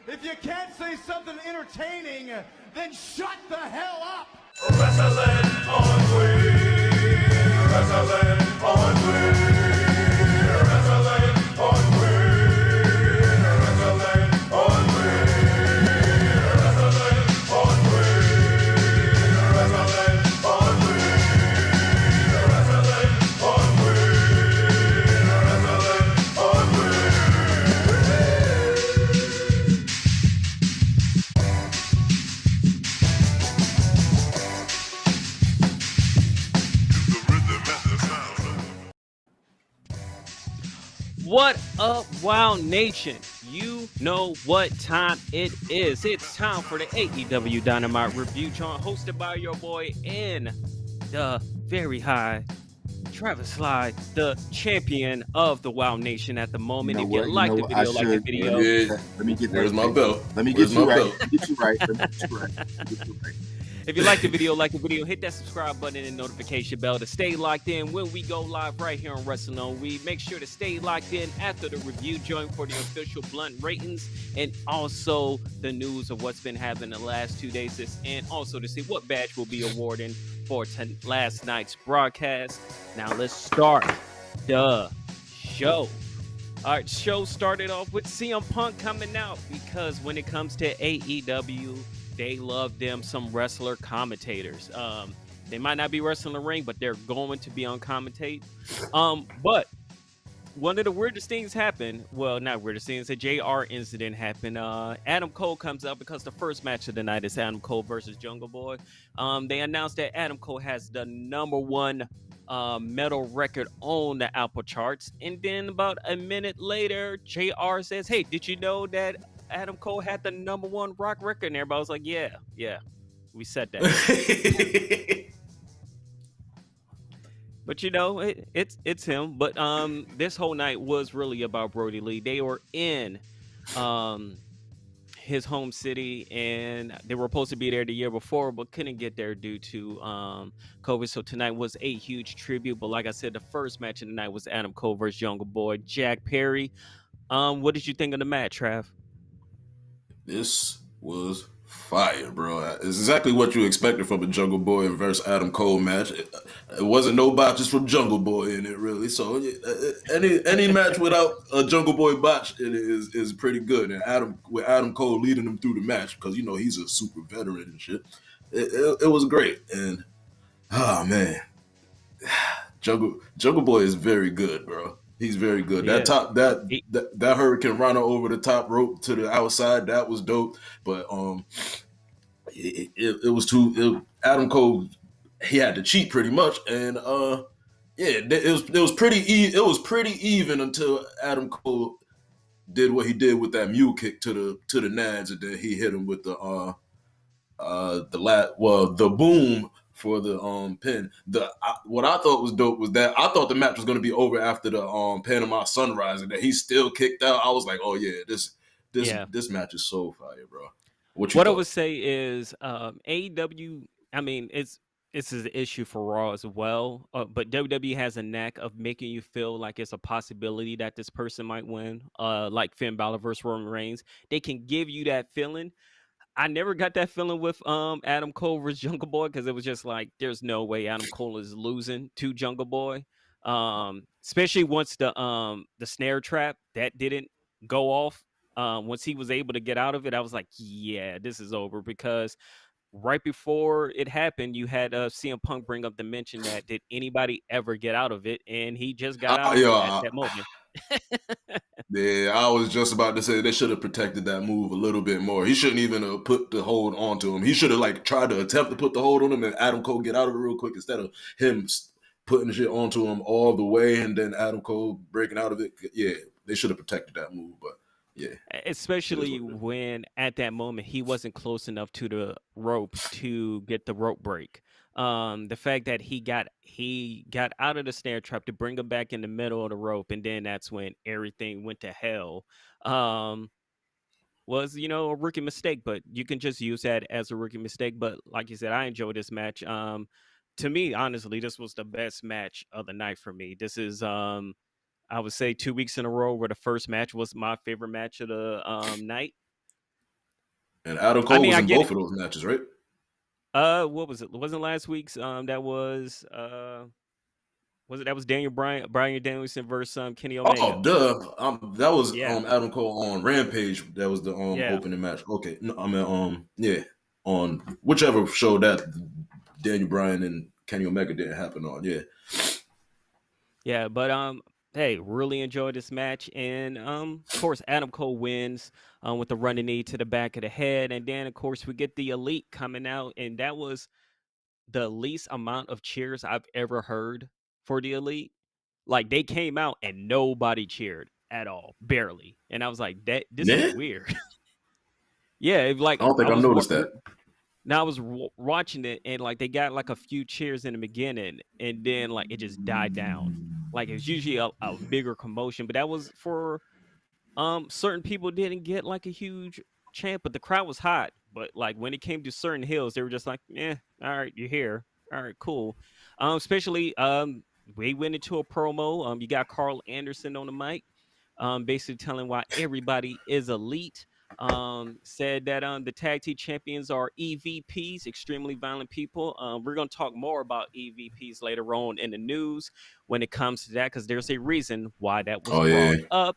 If you can't say something entertaining, then shut the hell up. Wrestling on Wii. Wrestling on Wii. Wrestling on Wii. Wrestling on Wii. Wrestling on Wii. Wrestling on Wii. Wrestling on Wii. Wrestling on Wii. What up, Wow Nation? You know what time it is. It's time for the AEW Dynamite review joint hosted by your boy in the very high Travis Sly, the champion of the Wow Nation at the moment. You know if you like the video, like the video. Let me get Where's my belt? Let me get you right. Let me get you right. Let me get you right. Let me get you right. If you like the video, hit that subscribe button and notification bell to stay locked in when we go live right here on Wrestling on Wii. Make sure to stay locked in after the review joint for the official blunt ratings and also the news of what's been happening the last 2 days, and also to see what badge will be awarding for last night's broadcast. Now let's start the show. All right, show started off with CM Punk coming out because when it comes to AEW, they love them some wrestler commentators. They might not be wrestling the ring, but they're going to be on commentate. But one of the weirdest things happened. Well, not weirdest things. A JR incident happened. Adam Cole comes out because the first match of the night is Adam Cole versus Jungle Boy. They announced that Adam Cole has the #1 metal record on the Apple charts. And then about a minute later, JR says, "Hey, did you know that Adam Cole had the #1 rock record?" And everybody was like, yeah, we said that. But you know, it's him. But this whole night was really about Brody Lee. They were in his home city, and they were supposed to be there the year before, but couldn't get there due to COVID. So tonight was a huge tribute. But like I said, the first match of the night was Adam Cole versus Jungle Boy Jack Perry. What did you think of the match, Trav? This was fire, bro. It's exactly what you expected from a Jungle Boy versus Adam Cole match. It wasn't no botches from Jungle Boy in it, really. So any match without a Jungle Boy botch it is pretty good. And Adam Cole leading them through the match because you know he's a super veteran and shit. It was great. And oh man, Jungle Boy is very good, bro. He's very good. Yeah. That Hurricane Rana over the top rope to the outside, that was dope. But it was Adam Cole, he had to cheat pretty much, and it was pretty even until Adam Cole did what he did with that mule kick to the nads, and then he hit him with the boom for the pin. What I thought was dope was that I thought the match was going to be over after the Panama Sunrise, and that he still kicked out. I was like, oh yeah, this match is so fire, bro. What I would say is AEW. I mean, it's an issue for Raw as well, but WWE has a knack of making you feel like it's a possibility that this person might win. Like Finn Balor versus Roman Reigns, they can give you that feeling. I never got that feeling with Adam Cole versus Jungle Boy because it was just like there's no way Adam Cole is losing to Jungle Boy. Especially once the snare trap that didn't go off. Once he was able to get out of it, I was like, yeah, this is over. Because right before it happened, you had CM Punk bring up the mention that did anybody ever get out of it, and he just got out of it at that moment. Yeah, I was just about to say they should have protected that move a little bit more. He shouldn't even have put the hold onto him. He should have tried to attempt to put the hold on him and Adam Cole get out of it real quick instead of him putting the shit onto him all the way and then Adam Cole breaking out of it. Yeah, they should have protected that move, but yeah. Especially when at that moment he wasn't close enough to the rope to get the rope break. The fact that he got out of the snare trap to bring him back in the middle of the rope, and then that's when everything went to hell. Was a rookie mistake, but you can just use that as a rookie mistake. But like you said, I enjoyed this match. To me, honestly, this was the best match of the night for me. This is I would say 2 weeks in a row where the first match was my favorite match of the night. And Adam I Cole mean, was I in get both it. of those matches, right? What was it? Wasn't last week's? That was Daniel Bryan Danielson versus Kenny Oh, Omega. duh. That was Yeah, Adam Cole on Rampage. That was the yeah. opening match. Okay, no, I mean yeah, on whichever show that Daniel Bryan and Kenny Omega didn't happen on. Yeah, Yeah, but hey, really enjoyed this match, and of course, Adam Cole wins with the running knee to the back of the head, and then of course we get the Elite coming out, and that was the least amount of cheers I've ever heard for the Elite. Like they came out and nobody cheered at all, barely, and I was like, that this is nah. weird. Yeah, I don't think I noticed that. now I was watching it, and like they got like a few cheers in the beginning, and then like it just died down. Like it's usually a bigger commotion, but that was for certain people didn't get like a huge chant, but the crowd was hot. But like when it came to certain hills, they were just like, "Yeah, all right, you're here. All right, cool." Especially we went into a promo. You got Carl Anderson on the mic, basically telling why everybody is elite. Said that the tag team champions are EVPs, extremely violent people. We're gonna talk more about EVPs later on in the news when it comes to that, because there's a reason why that was Oh yeah, brought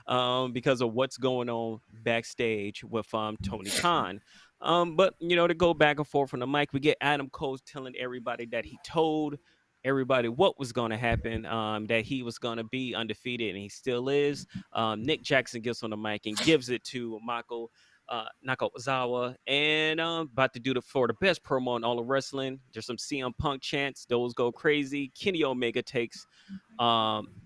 up. Because of what's going on backstage with Tony Khan. But to go back and forth on the mic, we get Adam Cole telling everybody that he told everybody what was going to happen, that he was going to be undefeated, and he still is. Nick Jackson gets on the mic and gives it to Michael Nakazawa, and about to do for the best promo in all of wrestling. There's some CM Punk chants; those go crazy. Kenny Omega takes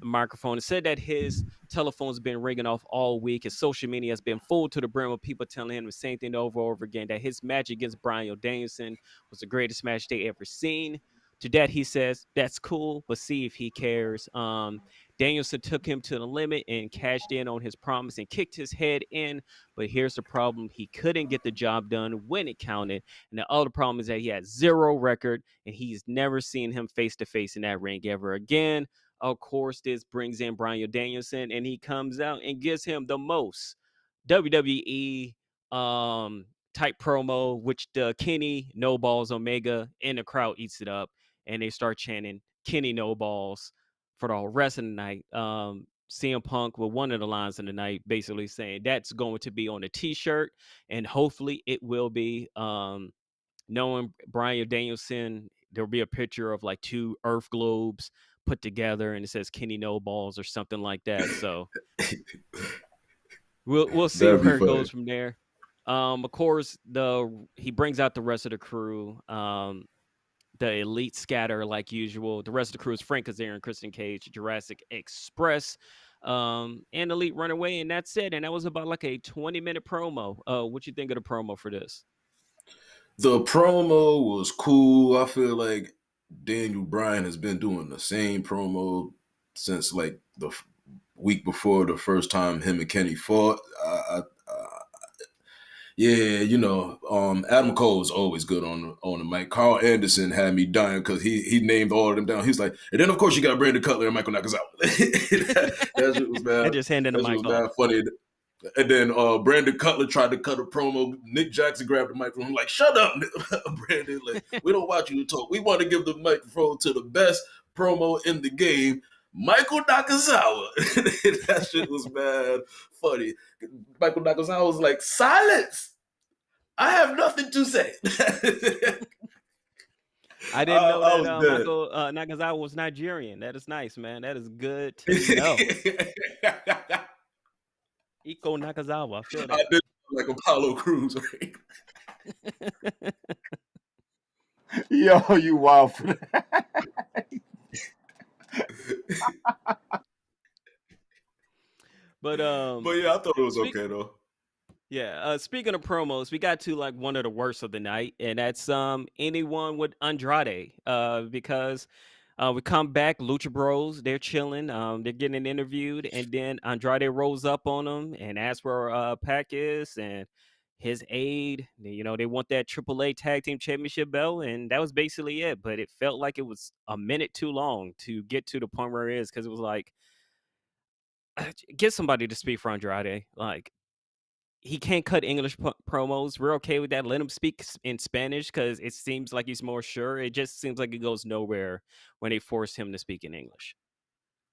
microphone and said that his telephone's been ringing off all week. His social media has been full to the brim of people telling him the same thing over and over again, that his match against Bryan Danielson was the greatest match they ever seen. To that, he says, that's cool, but see if he cares. Danielson took him to the limit and cashed in on his promise and kicked his head in. But here's the problem. He couldn't get the job done when it counted. And the other problem is that he had 0 record, and he's never seen him face to face in that ring ever again. Of course, this brings in Bryan Danielson, and he comes out and gives him the most WWE type promo, which the Kenny No Balls Omega, and the crowd eats it up, and they start chanting Kenny No Balls for the whole rest of the night. CM Punk with one of the lines in the night basically saying that's going to be on a t-shirt, and hopefully it will be. Knowing Bryan Danielson, there'll be a picture of like 2 Earth globes put together, and it says Kenny No Balls or something like that. So we'll see that'd be where it funny. goes from there. Of course, he brings out the rest of the crew. The Elite scatter like usual. The rest of the crew is Frank Kazarian, Christian Cage, Jurassic Express, and Elite run away, and that's it. And that was about like a 20-minute promo. What you think of the promo for this? The promo was cool. I feel like Daniel Bryan has been doing the same promo since like the week before the first time him and Kenny fought. Yeah, Adam Cole is always good on the mic. Carl Anderson had me dying because he named all of them down. He's like, and then of course you got Brandon Cutler and Michael Nakazawa. that shit was I bad. just handed the That shit mic was off. bad funny. And then Brandon Cutler tried to cut a promo. Nick Jackson grabbed the microphone. I'm like, shut up, Brandon. Like, we don't want you to talk. We want to give the microphone to the best promo in the game, Michael Nakazawa. That shit was bad funny. Michael Nakazawa was like, silence. I have nothing to say. I didn't know I that was dead. Michael Nakazawa was Nigerian. That is nice, man. That is good to know. Iko Nakazawa, I feel I that. did like Apollo Crews, right? Yo, you wild for that. But But yeah, I thought it was speak okay though. yeah, speaking of promos, we got to like one of the worst of the night, and that's anyone with Andrade. Because we come back, Lucha Bros, they're chilling, they're getting interviewed, and then Andrade rolls up on them and asks where Pac is and his aide. They want that AAA Tag Team Championship belt, and that was basically it. But it felt like it was a minute too long to get to the point where it is, because it was like, get somebody to speak for Andrade. Like, he can't cut English promos. We're okay with that. Let him speak in Spanish because it seems like he's more sure. It just seems like it goes nowhere when they force him to speak in English.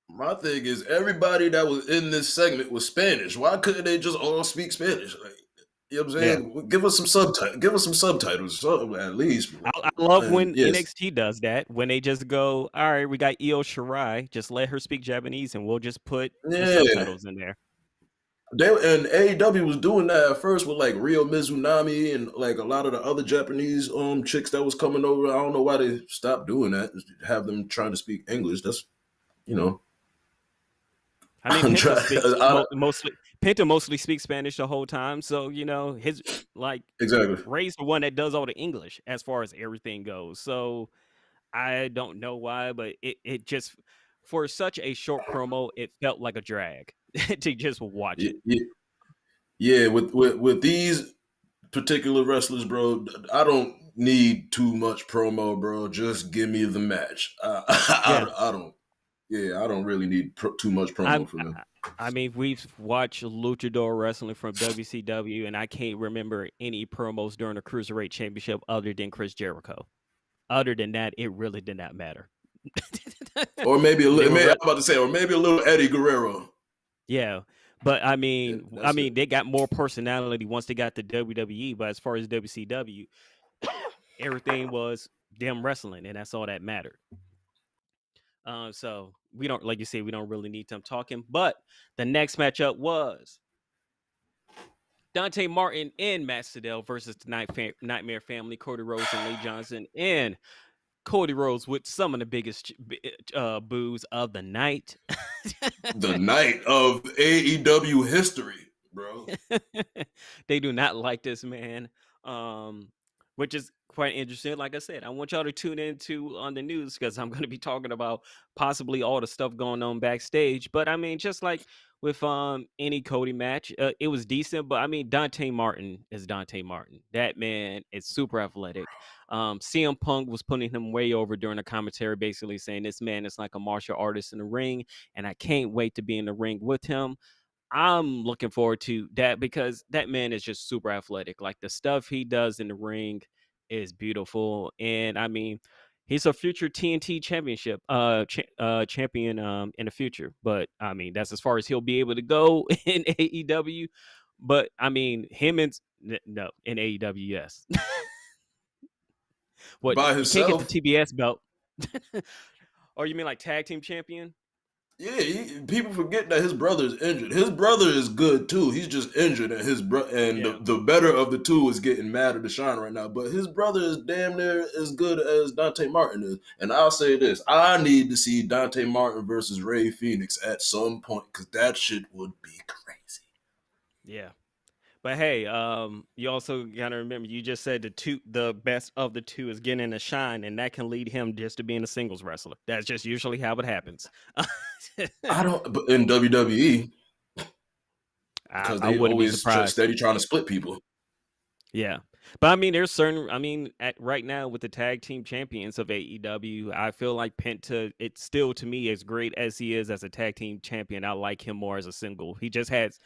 My thing is, everybody that was in this segment was Spanish. Why couldn't they just all speak Spanish? Like, you know what I'm Yeah. saying? Give us some subtitles. Give us some subtitles, something at least. I love And when yes, NXT does that. When they just go, all right, we got Io Shirai. Just let her speak Japanese, and we'll just put the yeah. subtitles in there. And AEW was doing that at first with like Rio Mizunami and like a lot of the other Japanese chicks that was coming over. I don't know why they stopped doing that. Have them trying to speak English. That's you know. I mean, I'm trying. mostly Penta mostly speaks Spanish the whole time, so his like Exactly. Ray's the one that does all the English as far as everything goes. So I don't know why, but it just for such a short promo, it felt like a drag to just watch it. Yeah, with these particular wrestlers, bro, I don't need too much promo, bro. Just give me the match. Yeah. I don't. Yeah, I don't really need too much promo for them. I mean, we've watched Luchador wrestling from WCW, and I can't remember any promos during the Cruiserweight Championship other than Chris Jericho. Other than that, it really did not matter. Or maybe a They little. were I'm about to say, or maybe a little Eddie Guerrero. Yeah, but I Yeah, mean, that's it. they got more personality once they got to WWE. But as far as WCW, everything was them wrestling, and that's all that mattered. So we don't, like you say, we don't really need them talking. But the next matchup was Dante Martin and Matt Sydal versus the Nightmare Family, Cody Rhodes and Lee Johnson, and Cody Rhodes with some of the biggest boos of the night. The night of AEW history, bro. They do not like this man, which is quite interesting. Like I said, I want y'all to tune into on the news because I'm going to be talking about possibly all the stuff going on backstage. But I mean, just like with any Cody match, it was decent. But I mean, Dante Martin is Dante Martin. That man is super athletic. CM Punk was putting him way over during the commentary, basically saying this man is like a martial artist in the ring, and I can't wait to be in the ring with him. I'm looking forward to that because that man is just super athletic. Like the stuff he does in the ring is beautiful, and I mean, he's a future TNT championship champion in the future. But I mean, that's as far as he'll be able to go in AEW. But I mean, him and no in AEW, yes. What, By you can't get the himself. TBS belt? Or you mean like tag team champion? Yeah, people forget that his brother is injured. His brother is good too. He's just injured, and Yeah. the better of the two is getting mad at the shine right now. But his brother is damn near as good as Dante Martin is. And I'll say this: I need to see Dante Martin versus Ray Phoenix at some point because that shit would be crazy. Yeah. But hey, you also gotta remember you just said the best of the two is getting a shine, and that can lead him just to being a singles wrestler. That's just usually how it happens. I don't, but in WWE because I they wouldn't be always surprised. steady trying to split people. Yeah. But I mean, there's certain, I mean, at right now with the tag team champions of AEW, I feel like Penta, it's still to me as great as he is as a tag team champion. I like him more as a single. He just has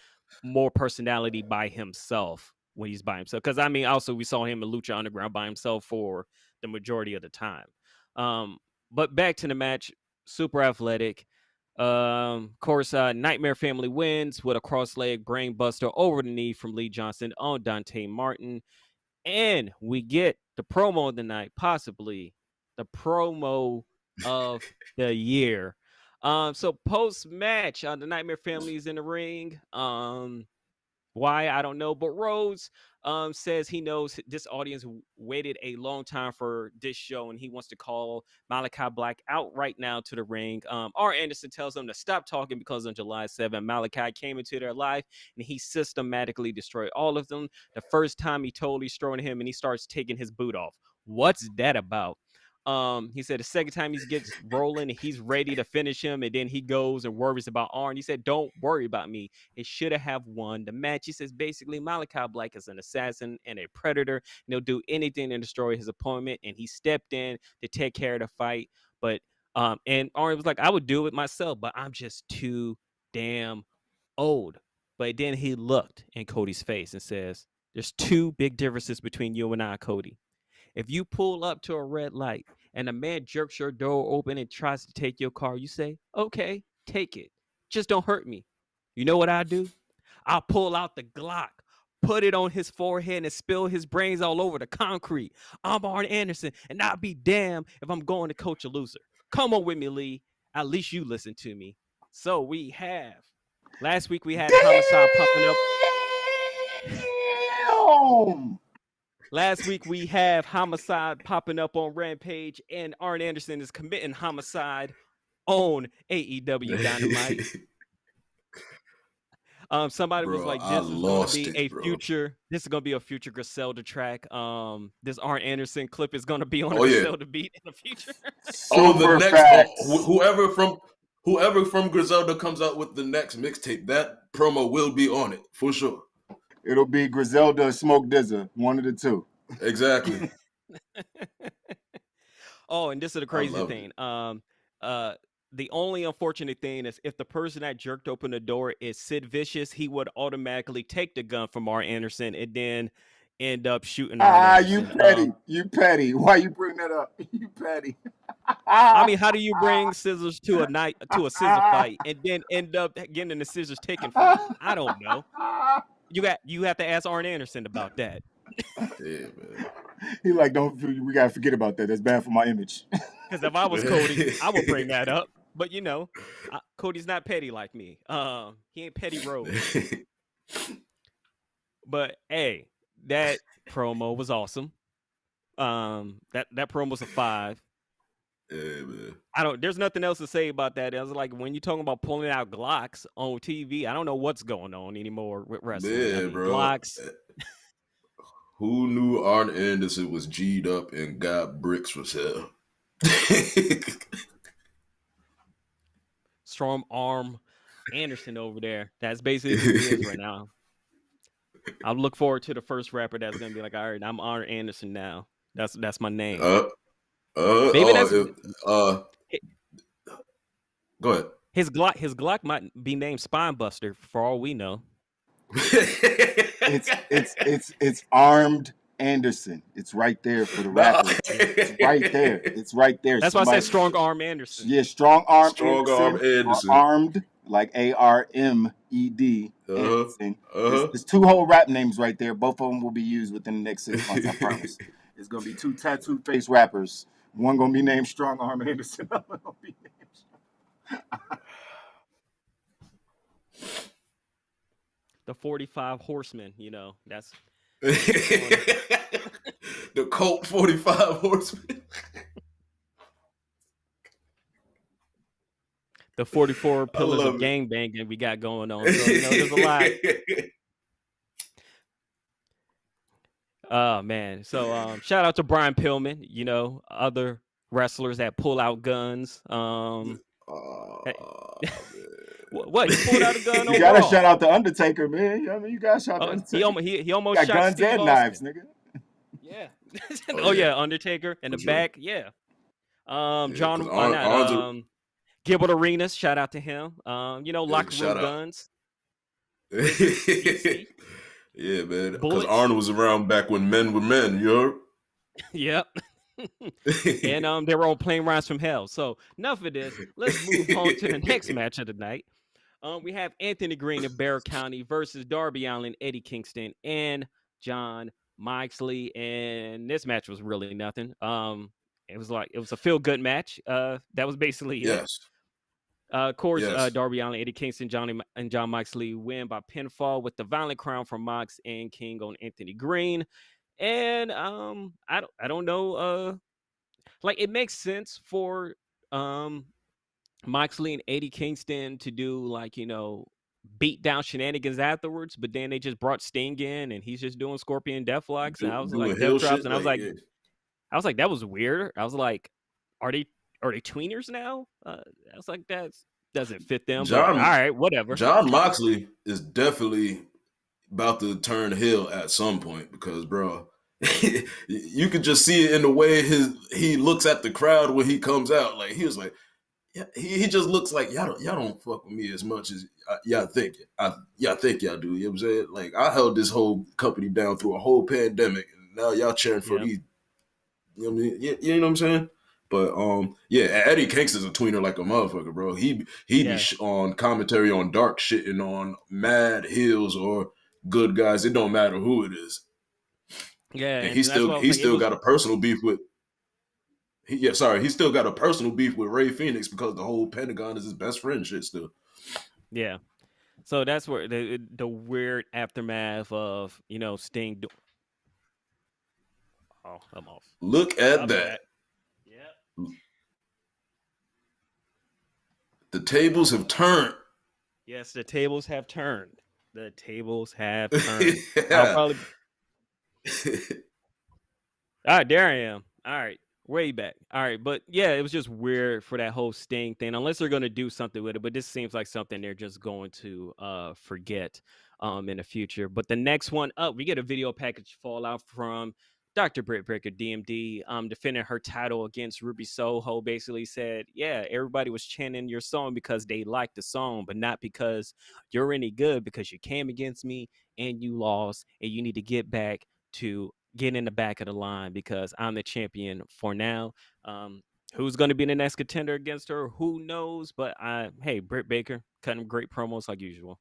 more personality by himself when he's by himself. Because I mean, also we saw him in Lucha Underground by himself for the majority of the time. Um, but back to the match, super athletic. Of course, Nightmare Family wins with a cross leg brain buster over the knee from Lee Johnson on Dante Martin. And we get the promo of the night, possibly the promo of the year. So post match, the Nightmare Family is in the ring. Why I don't know, but Rhodes says he knows this audience waited a long time for this show, and he wants to call Malachi Black out right now to the ring. R. Anderson tells them to stop talking because on July 7th, Malachi came into their life and he systematically destroyed all of them. The first time he totally destroyed him, and he starts taking his boot off. What's that about? He said the second time he gets rolling, he's ready to finish him, and then he goes and worries about Arn. He said, "Don't worry about me. It should have won the match." He says basically Malachi Black is an assassin and a predator, and he'll do anything to destroy his opponent. And he stepped in to take care of the fight. But and Arn was like, "I would do it myself, but I'm just too damn old." But then he looked in Cody's face and says, "There's two big differences between you and I, Cody. If you pull up to a red light and a man jerks your door open and tries to take your car, you say, okay, take it. Just don't hurt me. You know what I do? I'll pull out the Glock, put it on his forehead, and spill his brains all over the concrete. I'm Arn Anderson, and I'll be damned if I'm going to coach a loser. Come on with me, Lee. At least you listen to me." So we have. Last week we had Homicide popping up. Damn! Last week we have Homicide popping up on Rampage, and Arn Anderson is committing homicide on AEW Dynamite. Somebody was like, "This is going to be a future. This is going to be a future Griselda track. This Arn Anderson clip is going to be on a Griselda beat in the future." The next whoever from Griselda comes out with the next mixtape, that promo will be on it for sure. It'll be Griselda or Smoke Dizza, one of the two. Exactly. Oh, and this is the crazy thing. The only unfortunate thing is if the person that jerked open the door is Sid Vicious, he would automatically take the gun from Arn Anderson and then end up shooting Arn Anderson. You petty. You petty. Why you bring that up? You petty. I mean, how do you bring scissors to a scissor fight and then end up getting the scissors taken from you? I don't know. You have to ask Arn Anderson about that. Yeah, man. He like, we gotta forget about that. That's bad for my image. Because if I was Cody, I would bring that up. But you know, Cody's not petty like me. He ain't petty road. But hey, that promo was awesome. That promo was a 5. Yeah, man. There's nothing else to say about that. I was like, when you're talking about pulling out Glocks on TV, I don't know what's going on anymore with wrestling. Yeah, bro. Glocks. Who knew Arn Anderson was G'd up and got bricks for sale? Strong Arm Anderson over there. That's basically who he is right now. I look forward to the first rapper that's gonna be like, all right, I'm Arn Anderson now. That's my name. Maybe go ahead. His Glock might be named Spinebuster for all we know. It's Armed Anderson. It's right there for the rapper. It's right there. It's right there. That's why I said Strong Arm Anderson. Yeah, Strong Arm Anderson. Armed, like ARMED. Anderson. There's 2 whole rap names right there. Both of them will be used within the next 6 months, I promise. It's going to be 2 tattooed face rappers. One going to be named Strong Arm Anderson. One going to be named the 45 Horsemen, you know, that's the Colt 45 Horsemen. The 44 pillars of gangbanging we got going on. So, you know, there's a lot. Oh man. So shout out to Brian Pillman, you know, other wrestlers that pull out guns. What? He pulled out a gun. You gotta shout out the Undertaker, man. I mean, you gotta shout out the Undertaker. He almost got shot guns Steve and Austin. knives, nigga. Yeah. Undertaker in the back. Yeah. Gilbert Arenas. Shout out to him. You know, locker room guns. Yeah, man. Because Arnold was around back when men were men. You heard? Yep. And they were all playing Rides from Hell. So enough of this. Let's move on to the next match of the night. We have Anthony Green of Bear County versus Darby Allin, Eddie Kingston, and Jon Moxley. And this match was really nothing. It was a feel-good match. That was basically it. Yes. Of course, Darby Allin, Eddie Kingston, Jon Moxley win by pinfall with the Violent Crown from Mox and King on Anthony Green. And I don't know. Like it makes sense for Moxley and Eddie Kingston to do like, you know, beat down shenanigans afterwards, but then they just brought Sting in and he's just doing Scorpion Deathlocks, and I was like, Death Drops, and I was like, that was weird. I was like, are they tweeners now? I was like, that doesn't fit them. But, all right, whatever. Jon Moxley is definitely about to turn heel at some point because, bro, you could just see it in the way he looks at the crowd when he comes out. Like he was like, he just looks like y'all don't fuck with me as much as y'all think. Y'all think y'all do. You know what I'm saying? Like I held this whole company down through a whole pandemic, and now y'all cheering for these. You know what I mean? You know what I'm saying? But yeah, Eddie Kinks is a tweener like a motherfucker, bro. He be on commentary on dark shitting on mad heels or good guys. It don't matter who it is. Yeah, and he still got a personal beef with. He still got a personal beef with Ray Phoenix because the whole Pentagon is his best friend shit still. Yeah. So that's where the weird aftermath of, Sting. Oh, I'm off. Look at that. Yeah. The tables have turned. Yes, the tables have turned. The tables have turned. Yeah. I'll probably. All right, there I am. All right, way back. All right, but yeah, it was just weird for that whole Sting thing. Unless they're going to do something with it, but this seems like something they're just going to forget in the future. But the next one up, we get a video package fallout from Dr. Britt Baker, DMD, defending her title against Ruby Soho. Basically said, yeah, everybody was chanting your song because they liked the song, but not because you're any good, because you came against me and you lost, and you need to get back to get in the back of the line because I'm the champion for now. Who's going to be the next contender against her? Who knows? But hey, Britt Baker cutting great promos like usual.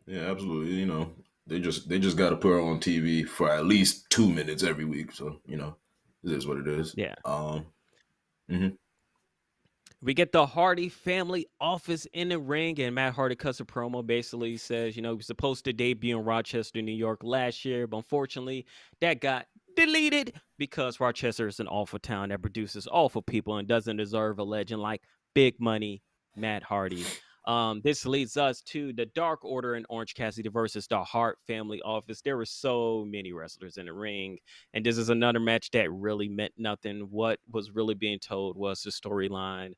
Yeah, absolutely. You know, they just got to put her on TV for at least 2 minutes every week. So it is what it is. Yeah. Mm-hmm. We get the Hardy family office in the ring, and Matt Hardy cuts a promo. Basically says, he was supposed to debut in Rochester, New York last year, but unfortunately that got deleted because Rochester is an awful town that produces awful people and doesn't deserve a legend like Big Money Matt Hardy. This leads us to the Dark Order and Orange Cassidy versus the Hart family office. There were so many wrestlers in the ring, and this is another match that really meant nothing. What was really being told was the storyline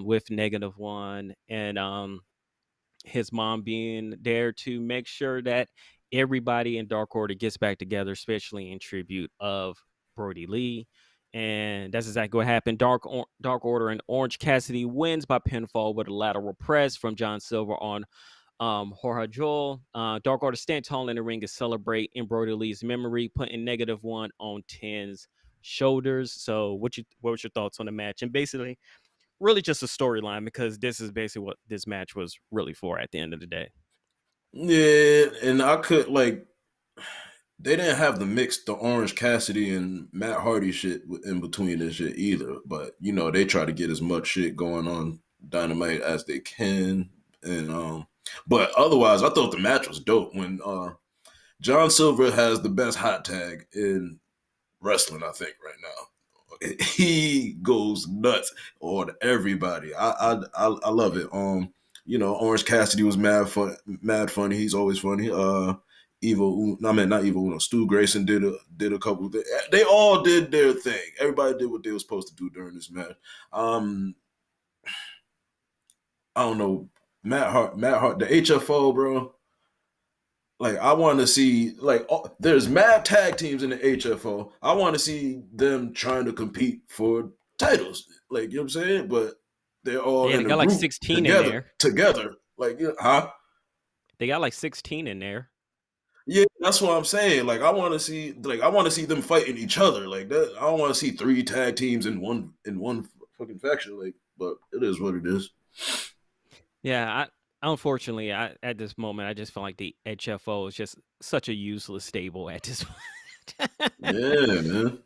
with -1 and his mom being there to make sure that everybody in Dark Order gets back together, especially in tribute of Brody Lee. And that's exactly what happened. Dark Order and Orange Cassidy wins by pinfall with a lateral press from John Silver on Jorge Joel. Dark Order stand tall in the ring to celebrate in Brody Lee's memory, putting -1 on 10's shoulders. So what was your thoughts on the match? And basically, really just a storyline, because this is basically what this match was really for at the end of the day. Yeah, and they didn't have the Orange Cassidy and Matt Hardy shit in between this shit either. But they try to get as much shit going on Dynamite as they can. And but otherwise, I thought the match was dope. When John Silver has the best hot tag in wrestling, I think, right now. He goes nuts on everybody. I love it. Orange Cassidy was mad funny. He's always funny. Not Evil Uno. Stu Grayson did a couple. They all did their thing. Everybody did what they were supposed to do during this match. I don't know. Matt Hart, the HFO, bro. Like, I want to see, there's mad tag teams in the HFO. I want to see them trying to compete for titles. Like, you know what I'm saying? But they're all in they a got group like 16 in there. Together. Like, huh? They got like 16 in there. Yeah, that's what I'm saying. Like, I want to see them fighting each other. Like that. I don't want to see 3 tag teams in one fucking faction. Like, but it is what it is. Yeah, unfortunately, at this moment, I just feel like the HFO is just such a useless stable at this point. Yeah, man.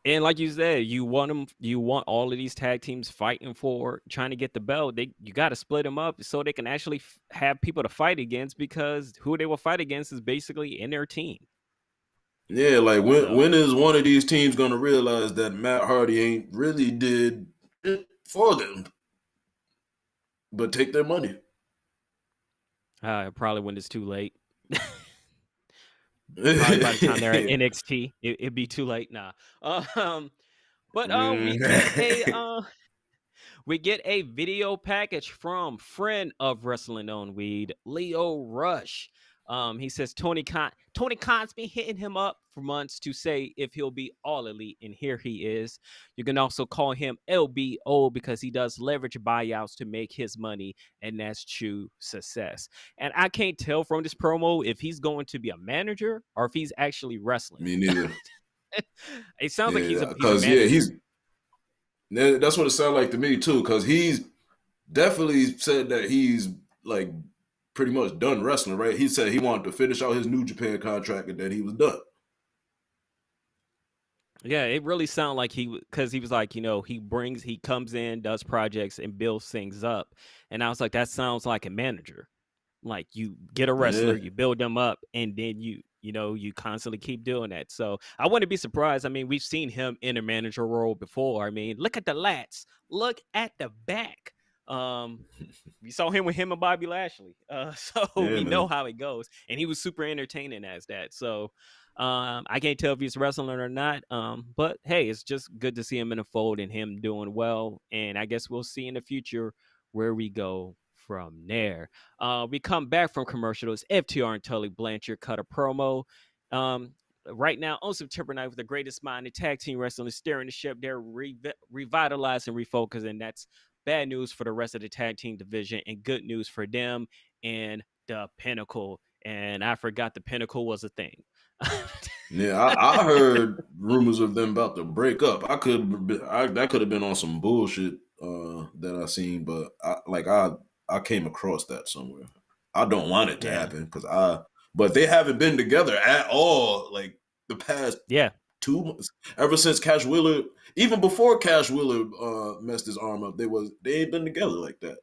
And like you said, you want all of these tag teams fighting for trying to get the belt. You got to split them up so they can actually have people to fight against, because who they will fight against is basically in their team. Yeah, like when is one of these teams gonna realize that Matt Hardy ain't really did it for them, but take their money? Probably when it's too late. Probably by the time they're at NXT, it'd be too late. Nah. We get a video package from friend of Wrestling on Weed, Leo Rush. He says Tony Khan Tony Khan's been hitting him up for months to say if he'll be All Elite, and here he is. You can also call him LBO because he does leverage buyouts to make his money, and that's true success. And I can't tell from this promo if he's going to be a manager or if he's actually wrestling. Me neither. It sounds like he's a because manager. That's what it sounds like to me too. Because he's definitely said that he's like pretty much done wrestling, right? He said he wanted to finish out his New Japan contract and then he was done. Yeah, it really sounded like because he was like, he comes in, does projects, and builds things up. And I was like, that sounds like a manager. Like you get a wrestler, you build them up, and then you constantly keep doing that. So I wouldn't be surprised. I mean, we've seen him in a manager role before. I mean, look at the lats, look at the back. We saw him with him and Bobby Lashley. We know how it goes, and he was super entertaining as that. So I can't tell if he's wrestling or not. But hey, it's just good to see him in the fold and him doing well. And I guess we'll see in the future where we go from there. We come back from commercials. FTR and Tully Blanchard cut a promo. Right now on September 9th, with the greatest mind in tag team wrestling is steering the ship. They're revitalized and refocused, and that's bad news for the rest of the tag team division and good news for them and the Pinnacle. And I forgot the Pinnacle was a thing. I heard rumors of them about to break up. That could have been on some bullshit that I seen, but I came across that somewhere. I don't want it to happen but they haven't been together at all. Like the past 2 months, ever since Cash Wheeler, even before Cash Wheeler messed his arm up, they ain't been together like that.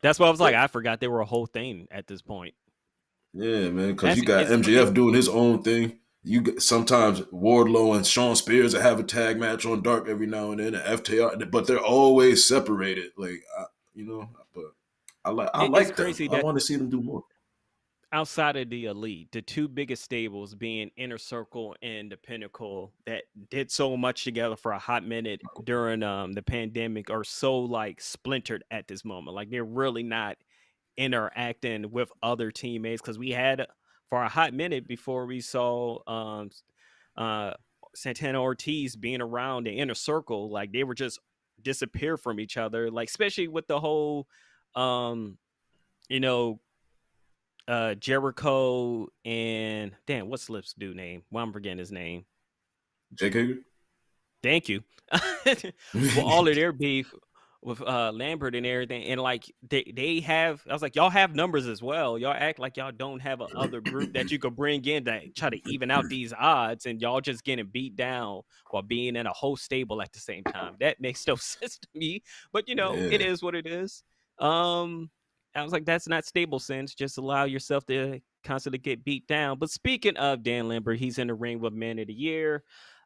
That's why I was like, I forgot they were a whole thing at this point. Yeah, man, because you got MJF doing his own thing. Sometimes Wardlow and Sean Spears have a tag match on Dark every now and then, and FTR, but they're always separated. Like, but I like them. I want to see them do more. Outside of the Elite, the two biggest stables being Inner Circle and the Pinnacle that did so much together for a hot minute during the pandemic are so like splintered at this moment. Like they're really not interacting with other teammates, because we had for a hot minute before we saw Santana Ortiz being around the Inner Circle, like they were just disappear from each other, like especially with the whole Jericho and what's Slip's dude name? Well, I'm forgetting his name. Jake Hager. Thank you. Well, all of their beef with Lambert and everything, and like they have, I was like, y'all have numbers as well. Y'all act like y'all don't have a other group that you could bring in to try to even out these odds, and y'all just getting beat down while being in a whole stable at the same time. That makes no sense to me, but it is what it is. I was like, that's not stable sense. Just allow yourself to constantly get beat down. But speaking of Dan Lambert, he's in the ring with Man of the Year.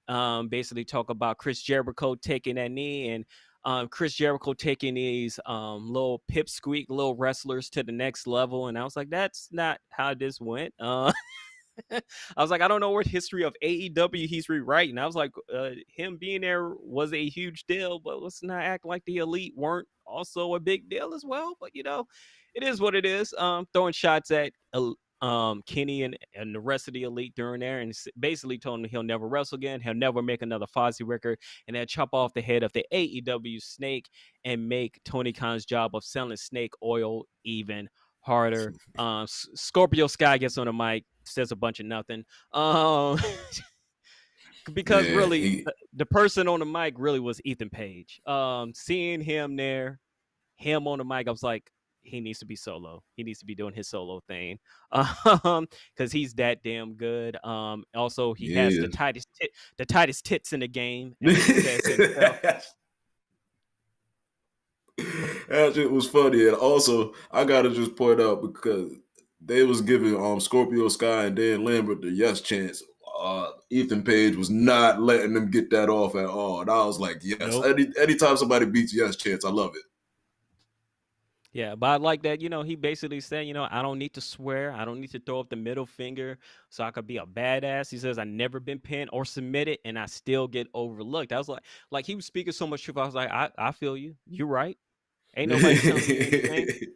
Basically talk about Chris Jericho taking that knee, and Chris Jericho taking these little pipsqueak little wrestlers to the next level. And I was like, that's not how this went. I was like, I don't know what history of AEW he's rewriting. I was like, him being there was a huge deal, but let's not act like the Elite weren't also a big deal as well. But it is what it is. Throwing shots at Kenny and the rest of the Elite during there, and basically told him he'll never wrestle again, he'll never make another Fozzy record, and then chop off the head of the AEW snake and make Tony Khan's job of selling snake oil even harder. Scorpio Sky gets on the mic, says a bunch of nothing. Because really, the person on the mic really was Ethan Page. Seeing him there, him on the mic, I was like, he needs to be solo. He needs to be doing his solo thing, because he's that damn good. Also, he has the tightest tits in the game, as he says himself. That shit was funny, and also I gotta just point out, because they was giving Scorpio Sky and Dan Lambert the yes chance. Ethan Page was not letting them get that off at all, and I was like, yes. Nope. Anytime somebody beats yes chance, I love it. Yeah, but I like that, he basically said, I don't need to swear. I don't need to throw up the middle finger so I could be a badass. He says, I've never been pinned or submitted, and I still get overlooked. I was like he was speaking so much truth. I was like, I feel you. You're right. Ain't nobody telling me anything.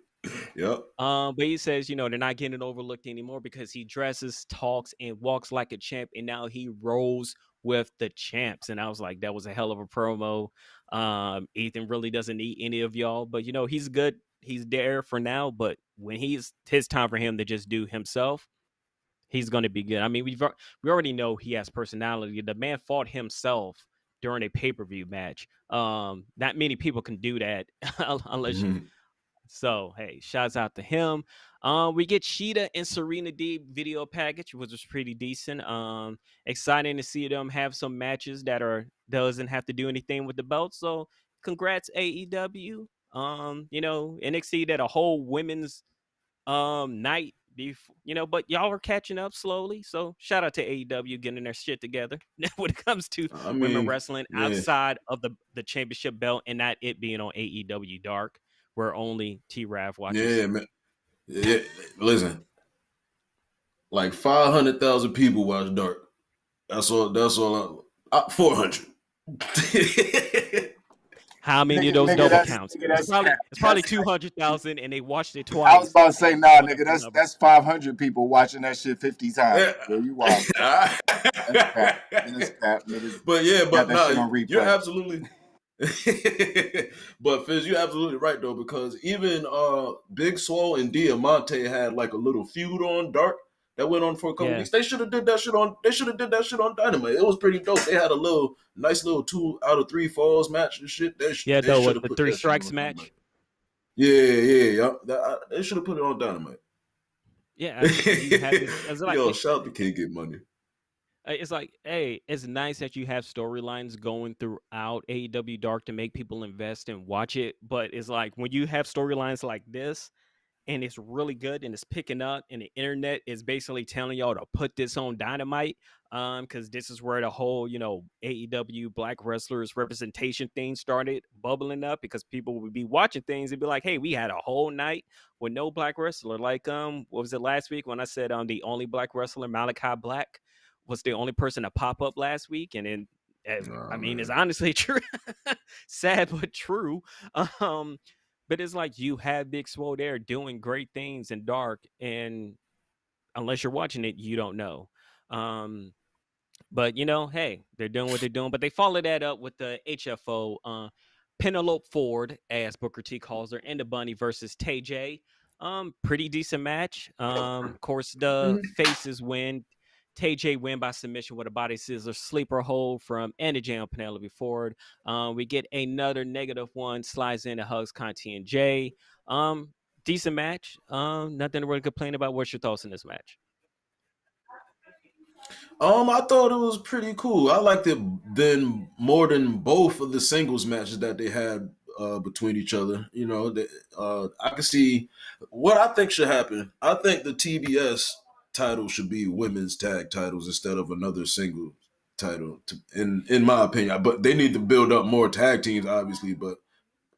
Yep. But he says, they're not getting overlooked anymore because he dresses, talks, and walks like a champ, and now he rolls with the champs. And I was like, that was a hell of a promo. Ethan really doesn't need any of y'all, but he's good. He's there for now, but when his time for him to just do himself, he's going to be good. I mean, we already know he has personality. The man fought himself during a pay-per-view match. Not many people can do that unless. So hey, shouts out to him. We get Sheeta and Serena D video package, which was pretty decent. Exciting to see them have some matches that doesn't have to do anything with the belt. So congrats AEW. NXT did a whole women's night before, but y'all are catching up slowly. So shout out to AEW getting their shit together when it comes to women wrestling outside of the championship belt and not it being on AEW Dark, where only T-Rav watches. Yeah, man. Yeah, listen, like 500,000 people watch Dark. That's all. 400. How many of those double counts? It's probably 200,000, and they watched it twice. I was about to say, nah, nigga, that's 500 people watching that shit 50 times. Yeah. So you watch. That's crap. But yeah, but no, you're absolutely. But Fizz, you're absolutely right though, because even Big Swole and Diamante had like a little feud on Dark that went on for a couple weeks. They should have did that shit on. They should have did that shit on Dynamite. It was pretty dope. They had a nice little 2 out of 3 falls match and shit. They should have put 3 strikes match. Yeah. They should have put it on Dynamite. Yeah, Yo, shout to King Get Money. It's like, hey, it's nice that you have storylines going throughout AEW Dark to make people invest and watch it. But it's like when you have storylines like this and it's really good and it's picking up and the internet is basically telling y'all to put this on Dynamite, because this is where the whole, AEW black wrestlers representation thing started bubbling up, because people would be watching things and be like, hey, we had a whole night with no black wrestler. Like, what was it last week when I said the only black wrestler, Malachi Black, was the only person to pop up last week? And then it's honestly true. Sad but true. But it's like you have Big Swole there doing great things in Dark, and unless you're watching it, you don't know. But hey, they're doing what they're doing. But they follow that up with the HFO, Penelope Ford, as Booker T calls her, and the Bunny versus TJ. Pretty decent match. Of course, the faces win. TJ win by submission with a body scissor sleeper hold from Anna J on Penelope Ford. We get another -1, slides in and hugs Conti and Jay. Decent match. Nothing to really complain about. What's your thoughts on this match? I thought it was pretty cool. I liked it then more than both of the singles matches that they had between each other. I can see what I think should happen. I think the TBS title should be women's tag titles instead of another single title, in my opinion. But they need to build up more tag teams, obviously. But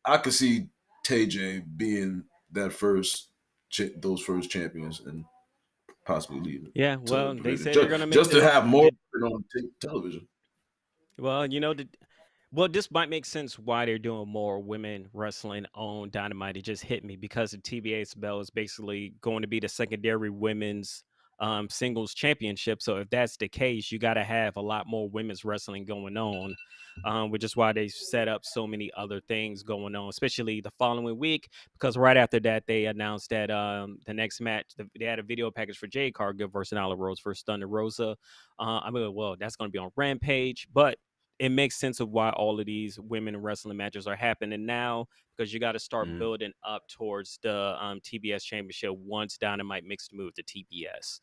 I could see TJ being that those first champions and possibly leave it. Yeah, well, they said they're gonna make just to have more on television. Well, this might make sense why they're doing more women wrestling on Dynamite. It just hit me because the TBS belt is basically going to be the secondary women's singles championship. So if that's the case, you got to have a lot more women's wrestling going on, which is why they set up so many other things going on, especially the following week, because right after that, they announced that the next match, they had a video package for Jade Cargill versus Nyla Rose versus Thunder Rosa. Well, that's going to be on Rampage, but it makes sense of why all of these women wrestling matches are happening now, because you got to start building up towards the TBS championship once Dynamite makes the move to TBS.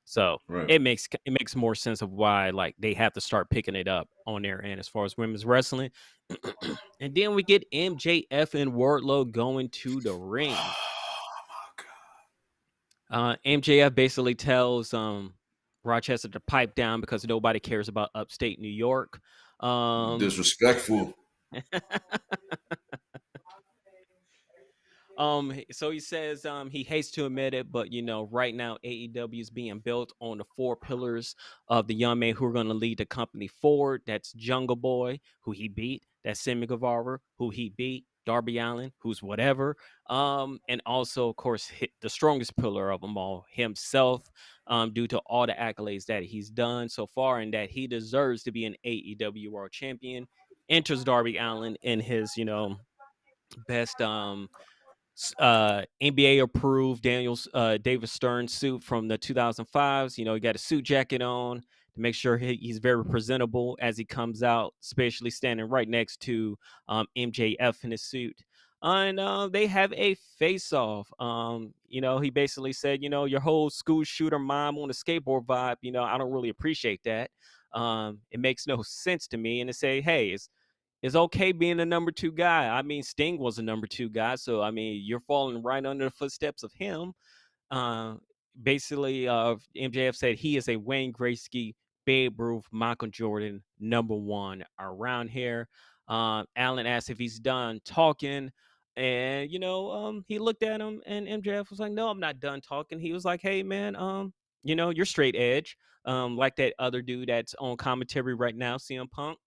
So it makes more sense of why they have to start picking it up on their end as far as women's wrestling. And then we get MJF and Wardlow going to the ring. Oh my God. MJF basically tells Rochester to pipe down because nobody cares about upstate New York. Disrespectful. So he says he hates to admit it, but right now AEW is being built on the 4 pillars of the young men who are going to lead the company forward. That's Jungle Boy, who he beat. That's Sammy Guevara, who he beat. Darby Allin, who's whatever, and also, of course, the strongest pillar of them all, himself, due to all the accolades that he's done so far and that he deserves to be an AEW World Champion. Enters Darby Allin in his, best NBA approved David Stern suit from the 2005s. He got a suit jacket on to make sure he's very presentable as he comes out, especially standing right next to MJF in his suit. And they have a face off. He basically said, your whole school shooter mom on a skateboard vibe, I don't really appreciate that. It makes no sense to me. And to say, hey, it's okay being a number 2 guy. I mean, Sting was a number 2 guy, so I mean, you're falling right under the footsteps of him. Uh, basically, MJF said he is a Wayne Gretzky, Babe Ruth, Michael Jordan, number 1 around here. Allen asked if he's done talking, and he looked at him, and MJF was like, "No, I'm not done talking." He was like, "Hey, man, you're straight edge, like that other dude that's on commentary right now, CM Punk."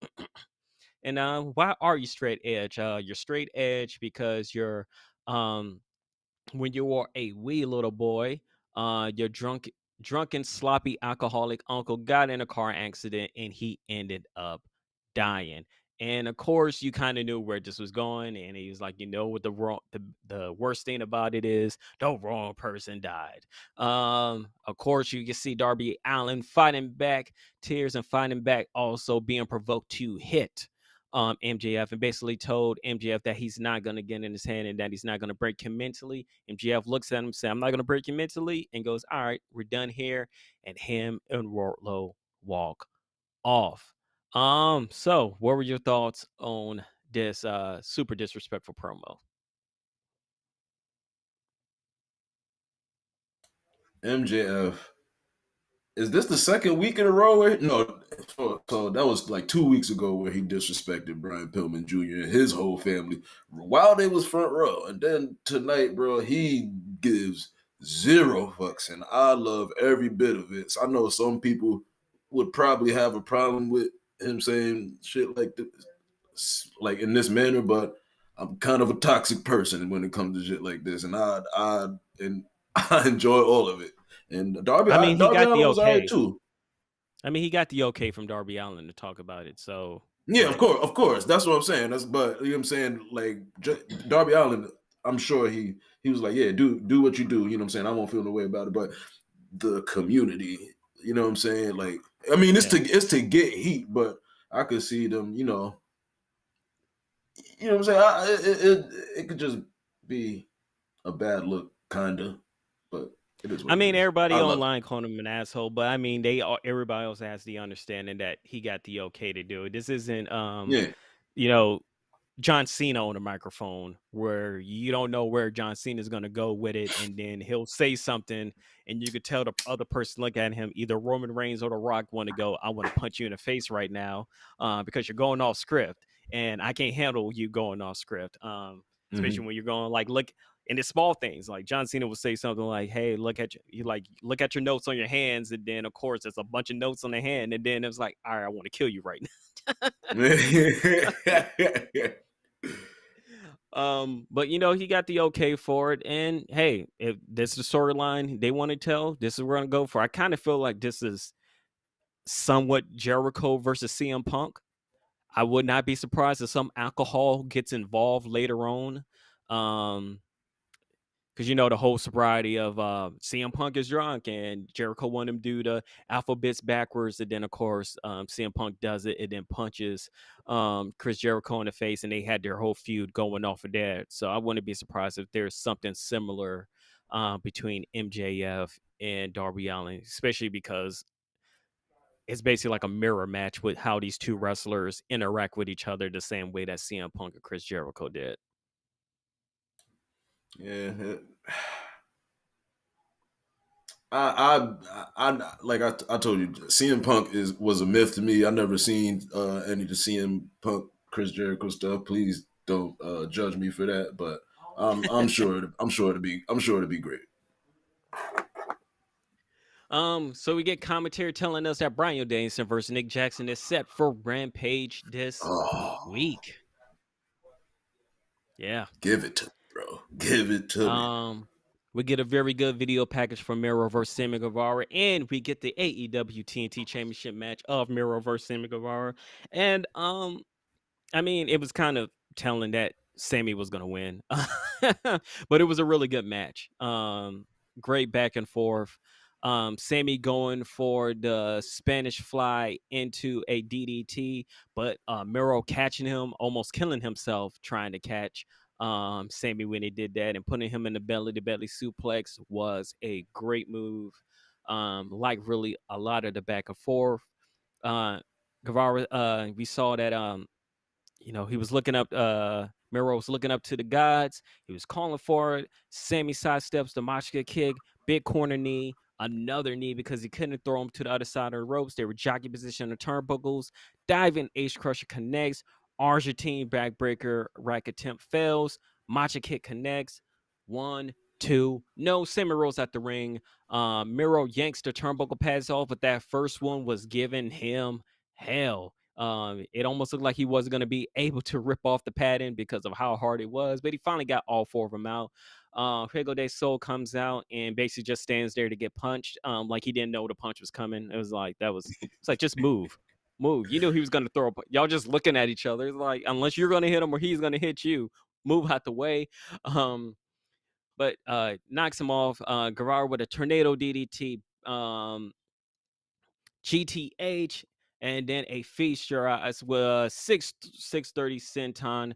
And why are you straight edge? You're straight edge because you're when you were a wee little boy, your drunken, sloppy, alcoholic uncle got in a car accident and he ended up dying. And of course, you kind of knew where this was going, and he was like, what the worst thing about it is, the wrong person died. Of course, you can see Darby Allin fighting back tears and fighting back, also being provoked to hit MJF, and basically told MJF that he's not going to get in his hand and that he's not going to break him mentally. MJF looks at him, says, "I'm not going to break you mentally," and goes, "All right, we're done here." And him and Wardlow walk off. So what were your thoughts on this super disrespectful promo? MJF, is this the second week in a row? No, so that was like 2 weeks ago where he disrespected Brian Pillman Jr. and his whole family while they was front row. And then tonight, bro, he gives zero fucks, and I love every bit of it. So I know some people would probably have a problem with him saying shit like this, like in this manner, but I'm kind of a toxic person when it comes to shit like this, and I enjoy all of it. And Darby He got Allin the was all right okay. too. I mean, he got the okay from Darby Allin to talk about it. So yeah, of course. That's what I'm saying. But you know what I'm saying. Like Darby Allin, I'm sure he was like, yeah, do what you do. You know what I'm saying. I won't feel no way about it. But the community, you know what I'm saying. Like, I mean, it's to get heat, but I could see them. You know what I'm saying. It could just be a bad look, kinda. But it is. I mean, everybody online calling him an asshole, but I mean, everybody else has the understanding that he got the okay to do it. This isn't, John Cena on a microphone where you don't know where John Cena is going to go with it, and then he'll say something, and you could tell the other person look at him, either Roman Reigns or The Rock want to go, "I want to punch you in the face right now," because you're going off script, and I can't handle you going off script. Especially when you're going look. And it's small things like John Cena would say something like, "Hey, look at your notes on your hands," and then of course there's a bunch of notes on the hand, and then it's like, "All right, I want to kill you right now." But he got the okay for it, and hey, if this is the storyline they want to tell, this is what we're gonna go for. I kind of feel like this is somewhat Jericho versus CM Punk. I would not be surprised if some alcohol gets involved later on. Because the whole sobriety of CM Punk is drunk and Jericho wanted him to do the alphabets backwards, and then of course CM Punk does it and then punches Chris Jericho in the face, and they had their whole feud going off of that. So I wouldn't be surprised if there's something similar between MJF and Darby Allin, especially because it's basically like a mirror match with how these two wrestlers interact with each other the same way that CM Punk and Chris Jericho did. Yeah. I like I told you, CM Punk was a myth to me. I never seen any of the CM Punk Chris Jericho stuff. Please don't judge me for that, but I'm sure to be great. So we get commentary telling us that Bryan Danielson versus Nick Jackson is set for Rampage this week. Yeah. Give it to me, bro. Give it to me. We get a very good video package from Miro versus Sammy Guevara, and we get the AEW TNT Championship match of Miro versus Sammy Guevara. And I mean, it was kind of telling that Sammy was gonna win, but it was a really good match. Great back and forth. Sammy going for the Spanish fly into a DDT, but Miro catching him, almost killing himself trying to catch Sammy when he did that, and putting him in the belly to belly suplex was a great move. Like really a lot of the back and forth. Guevara, we saw that he was looking up Miro was looking up to the gods. He was calling for it. Sammy sidesteps the Machka kick, big corner knee, another knee because he couldn't throw him to the other side of the ropes. They were jockey position on the turnbuckles. Diving Ace Crusher connects. Argentine backbreaker rack attempt fails. Macha kick connects. 1, 2. No, Sammy rolls out the ring. Miro yanks the turnbuckle pads off, but that first one was giving him hell. It almost looked like he wasn't going to be able to rip off the padding because of how hard it was, but he finally got all 4 of them out. Fuego del Sol comes out and basically just stands there to get punched. Like he didn't know the punch was coming. It was like, it's like, just move. You knew he was going to throw y'all just looking at each other. It's like, unless you're going to hit him or he's going to hit you, move out the way. But knocks him off. Guevara with a tornado DDT. GTH, and then a feature as well, 630 Senton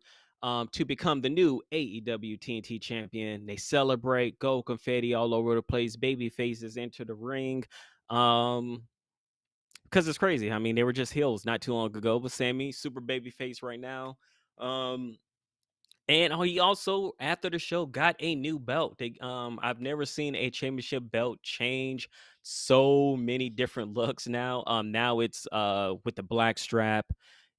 to become the new AEW TNT champion. They celebrate, go confetti all over the place. Baby faces enter the ring. Because it's crazy. I mean, they were just heels not too long ago, but Sammy, super baby face right now. And he also, after the show, got a new belt. I've never seen a championship belt change so many different looks now. Now it's with the black strap,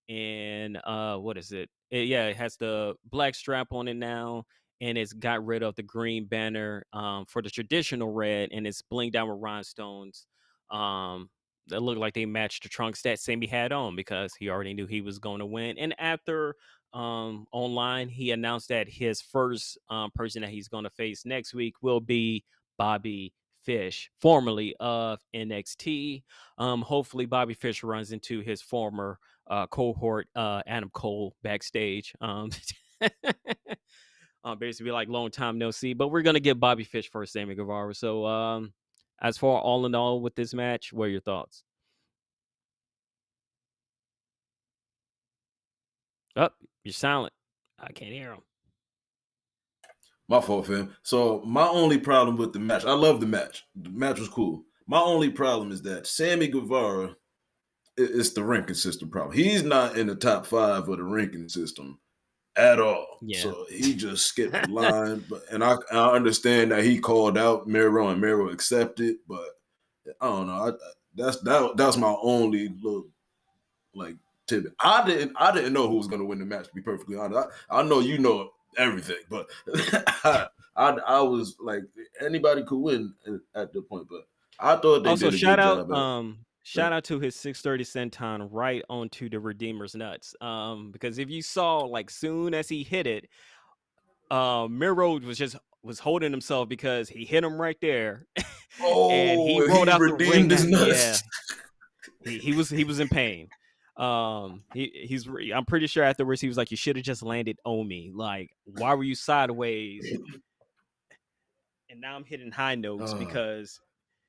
and what is it? It has the black strap on it now, and it's got rid of the green banner for the traditional red, and it's blinged out with rhinestones. That look like they matched the trunks that Sammy had on because he already knew he was going to win. And after online, he announced that his first person that he's going to face next week will be Bobby Fish, formerly of NXT. Hopefully Bobby Fish runs into his former cohort Adam Cole backstage. Basically like long time no see, but we're gonna get Bobby Fish first, Sammy Guevara. So as far all in all with this match, what are your thoughts? Oh, you're silent. I can't hear him. My fault, fam. So my only problem with the match, I love the match. The match was cool. My only problem is that Sammy Guevara, it's the ranking system problem. He's not in the top 5 of the ranking system at all. Yeah. So he just skipped the line. And I understand that he called out Miro and Miro accepted, but I don't know. That's my only little like tidbit. I didn't know who was gonna win the match, to be perfectly honest. I know you know everything, but I was like, anybody could win at the point, but I thought they also did a shout good out job. Shout out to his 630 senton right onto the Redeemer's nuts. Because if you saw, like, soon as he hit it, Miro was holding himself because he hit him right there. And he rolled out the ring. His nuts. Yeah. He was in pain. I'm pretty sure afterwards he was like, you should have just landed on me. Like, why were you sideways? And now I'm hitting high notes because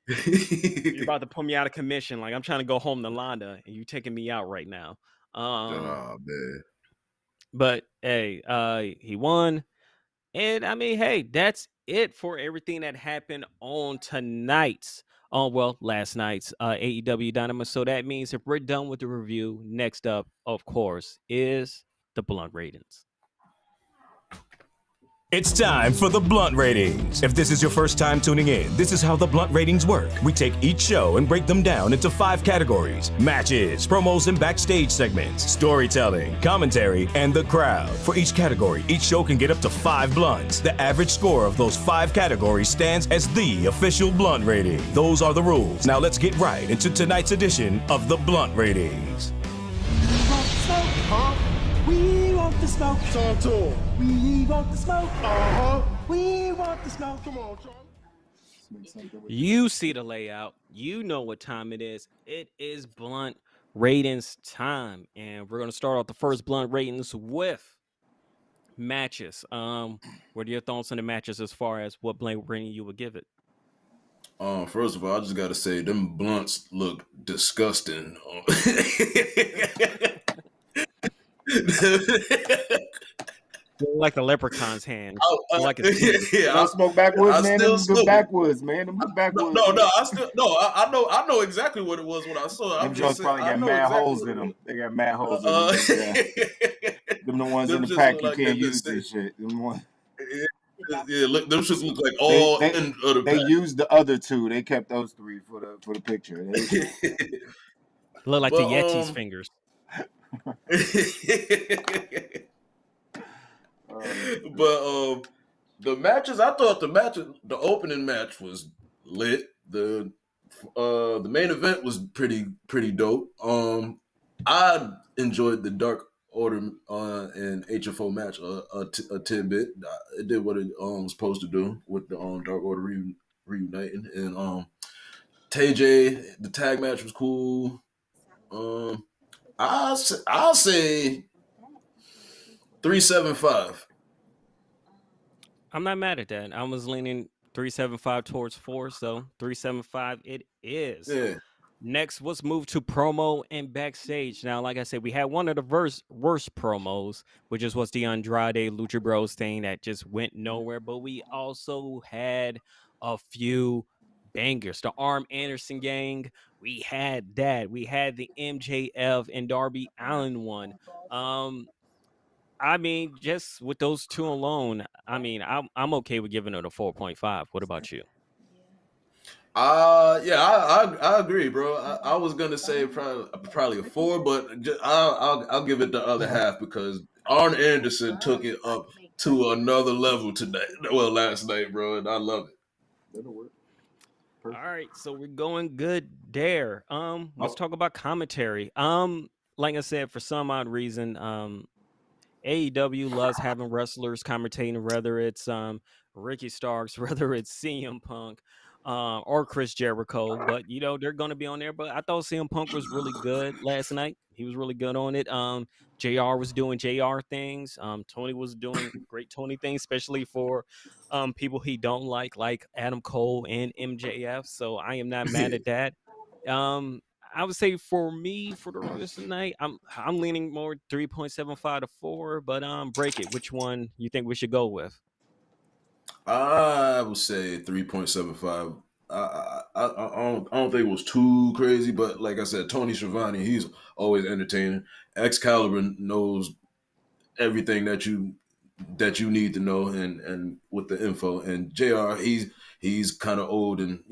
you're about to pull me out of commission. Like, I'm trying to go home to Londa, and you taking me out right now. Oh man. But hey, he won. And I mean, hey, that's it for everything that happened on tonight's, last night's AEW Dynamite. So that means if we're done with the review, next up, of course, is the Blunt Ratings. It's time for the Blunt Ratings. If this is your first time tuning in, this is how the Blunt Ratings work. We take each show and break them down into 5 categories: matches, promos and backstage segments, storytelling, commentary, and the crowd. For each category, each show can get up to 5 blunts. The average score of those 5 categories stands as the official Blunt Rating. Those are the rules. Now let's get right into tonight's edition of the Blunt Ratings. We want the smoke. Talk to him. We want the smoke. We want the smoke. Come on, Charlie. You see the layout. You know what time it is. It is blunt ratings time, and we're gonna start off the first blunt ratings with matches. What are your thoughts on the matches as far as what blunt rating you would give it? First of all, I just gotta say them blunts look disgusting. Like the leprechaun's hand. Like I smoke backwoods, man. Them good backwoods, man. Them good backwoods. I know exactly what it was when I saw it. Them joints probably got mad holes in them. They got mad holes in them. Them the ones in the pack you can't use this shit. Them ones. Yeah, look, them shits look like all in other. They used the other two. They kept those three for the picture. Look like the Yeti's fingers. But the matches, I thought the opening match was lit. The main event was pretty dope. I enjoyed the Dark Order and HFO match a tidbit. It did what it was supposed to do with the Dark Order reuniting, and TJ, the tag match was cool. I'll say 3.75. I'm not mad at that. I was leaning 3.75 towards 4, so 3.75 it is. Yeah. Next, let's move to promo and backstage. Now, like I said, we had one of the worst promos, which was the Andrade Lucha Bros thing that just went nowhere. But we also had a few bangers. The Arm Anderson gang, we had that. We had the MJF and Darby Allin one. I mean, just with those two alone, I mean, I'm okay with giving it a 4.5. What about you? Yeah, I agree, bro. I was gonna say probably a 4, but I'll give it the other half because Arn Anderson took it up to another level today. Well, last night, bro, and I love it. That'll work. All right, so we're going good there. Let's talk about commentary. Like I said, for some odd reason, AEW loves having wrestlers commentating, whether it's Ricky Starks, whether it's CM Punk, or Chris Jericho. But they're going to be on there. But I thought CM Punk was really good last night. He was really good on it. JR was doing JR things. Tony was doing great Tony things, especially for people he don't like Adam Cole and MJF. So I am not mad at that. I would say for me, for the rest of the night, I'm leaning more 3.75 to 4. But break it. Which one you think we should go with? I would say 3.75. I don't think it was too crazy, but like I said, Tony Schiavone, he's always entertaining. Excalibur knows everything that you need to know, and with the info. And JR, he's kind of old, and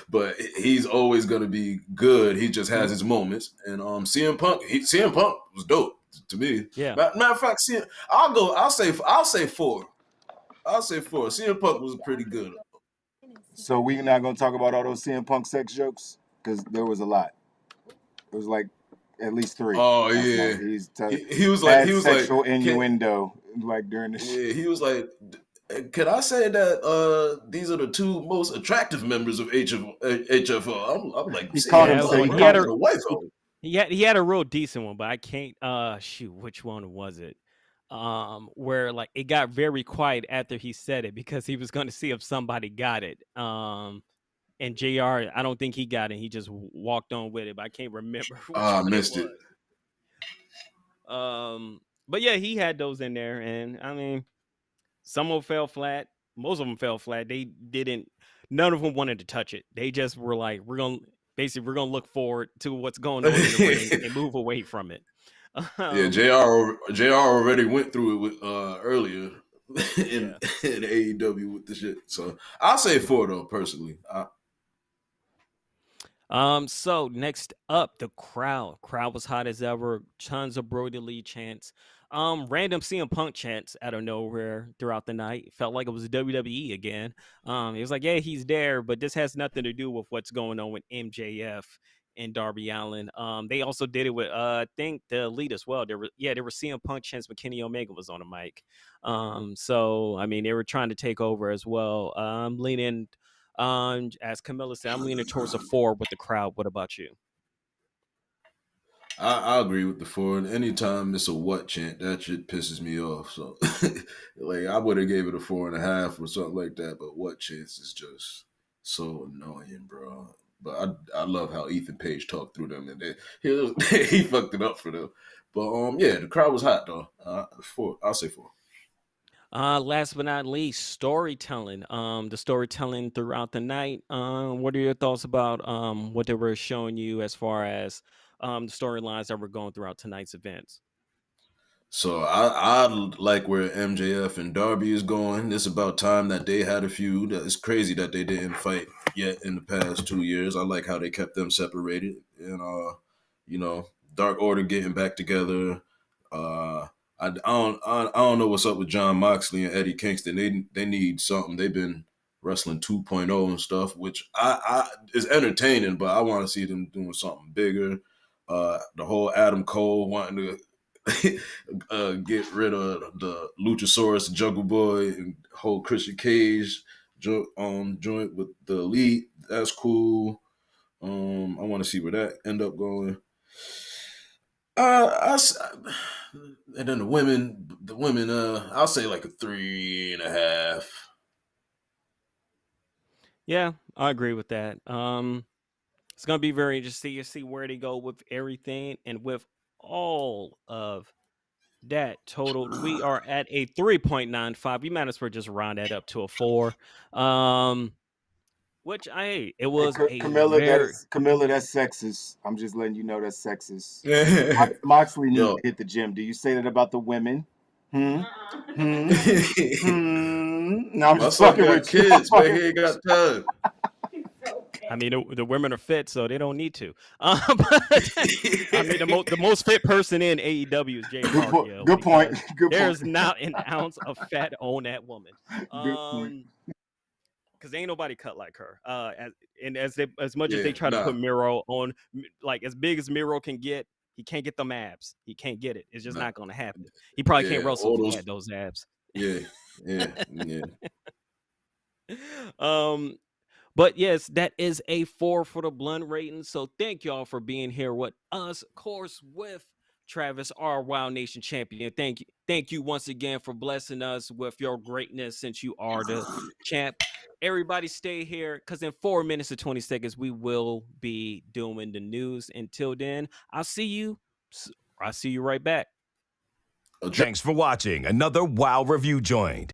but he's always gonna be good. He just has his moments. And CM Punk was dope to me. Yeah. Matter of fact, I'll say 4. I'll say 4. CM Punk was pretty good. So we're not gonna talk about all those CM Punk sex jokes because there was a lot. It was like at least 3. Oh yeah, he was like sexual innuendo like during the yeah. He was like, can I say that these are the 2 most attractive members of HFO? I'm like, he had a real decent one, but I can't shoot which one was it. Where like it got very quiet after he said it because he was going to see if somebody got it. And JR, I don't think he got it. He just walked on with it, but I can't remember. I missed it. But yeah, he had those in there, and I mean, some of them fell flat. Most of them fell flat. They didn't. None of them wanted to touch it. They just were like, we're gonna look forward to what's going on in the ring and move away from it. Yeah, JR already went through it with earlier in AEW with the shit. So I'll say 4 though, personally. So next up, the crowd. Crowd was hot as ever. Tons of Brody Lee chants. Random CM Punk chants out of nowhere throughout the night. Felt like it was WWE again. It was like, yeah, he's there, but this has nothing to do with what's going on with MJF and Darby Allin. They also did it with I think the Elite as well. There were CM Punk, Chance McKinney, Omega was on the mic. So I mean they were trying to take over as well. I'm leaning as Camilla said, I'm leaning towards a 4 with the crowd. What about you? I agree with the 4. And anytime it's a what chant, that shit pisses me off. So, like, I would have gave it a 4.5 or something like that. But what chants is just so annoying, bro. But I love how Ethan Page talked through them, and he fucked it up for them. But yeah, the crowd was hot though. 4. I'll say 4. Last but not least, storytelling. The storytelling throughout the night. What are your thoughts about what they were showing you as far as the storylines that were going throughout tonight's events? So I like where MJF and Darby is going. It's about time that they had a feud. It's crazy that they didn't fight yet in the past 2 years. I like how they kept them separated, and Dark Order getting back together. I don't know what's up with John Moxley and Eddie Kingston. They need something. They've been wrestling 2.0 and stuff, which I is entertaining, but I want to see them doing something bigger. The whole Adam Cole wanting to get rid of the Luchasaurus Jungle Boy and whole Christian Cage joint with the Elite. That's cool. I want to see where that end up going. And then the women, I'll say like a 3.5. Yeah, I agree with that. It's gonna be very interesting to see where they go with everything, and with all of that totaled, we are at a 3.95. We might as well just round that up to a 4. Which it was a Camilla, very Camilla, that's sexist. I'm just letting you know that's sexist. Moxley needs to hit the gym. Do you say that about the women? No, I'm just fucking with kids, man. He ain't got time. I mean, the women are fit, so they don't need to. But, I mean, the most fit person in AEW is Jay Cargill. Good point. There's not an ounce of fat on that woman. Because ain't nobody cut like her. As much as they try to put Miro on, like as big as Miro can get, he can't get them abs. He can't get it. It's just not going to happen. He probably can't wrestle if he had those abs. Yeah. But yes, that is a 4 for the blunt rating. So thank y'all for being here with us, of course, with Travis, our Wild Nation champion. Thank you once again for blessing us with your greatness since you are the champ. Everybody stay here because in 4 minutes and 20 seconds, we will be doing the news. Until then, I'll see you right back. Thanks for watching another WoW Review Joint.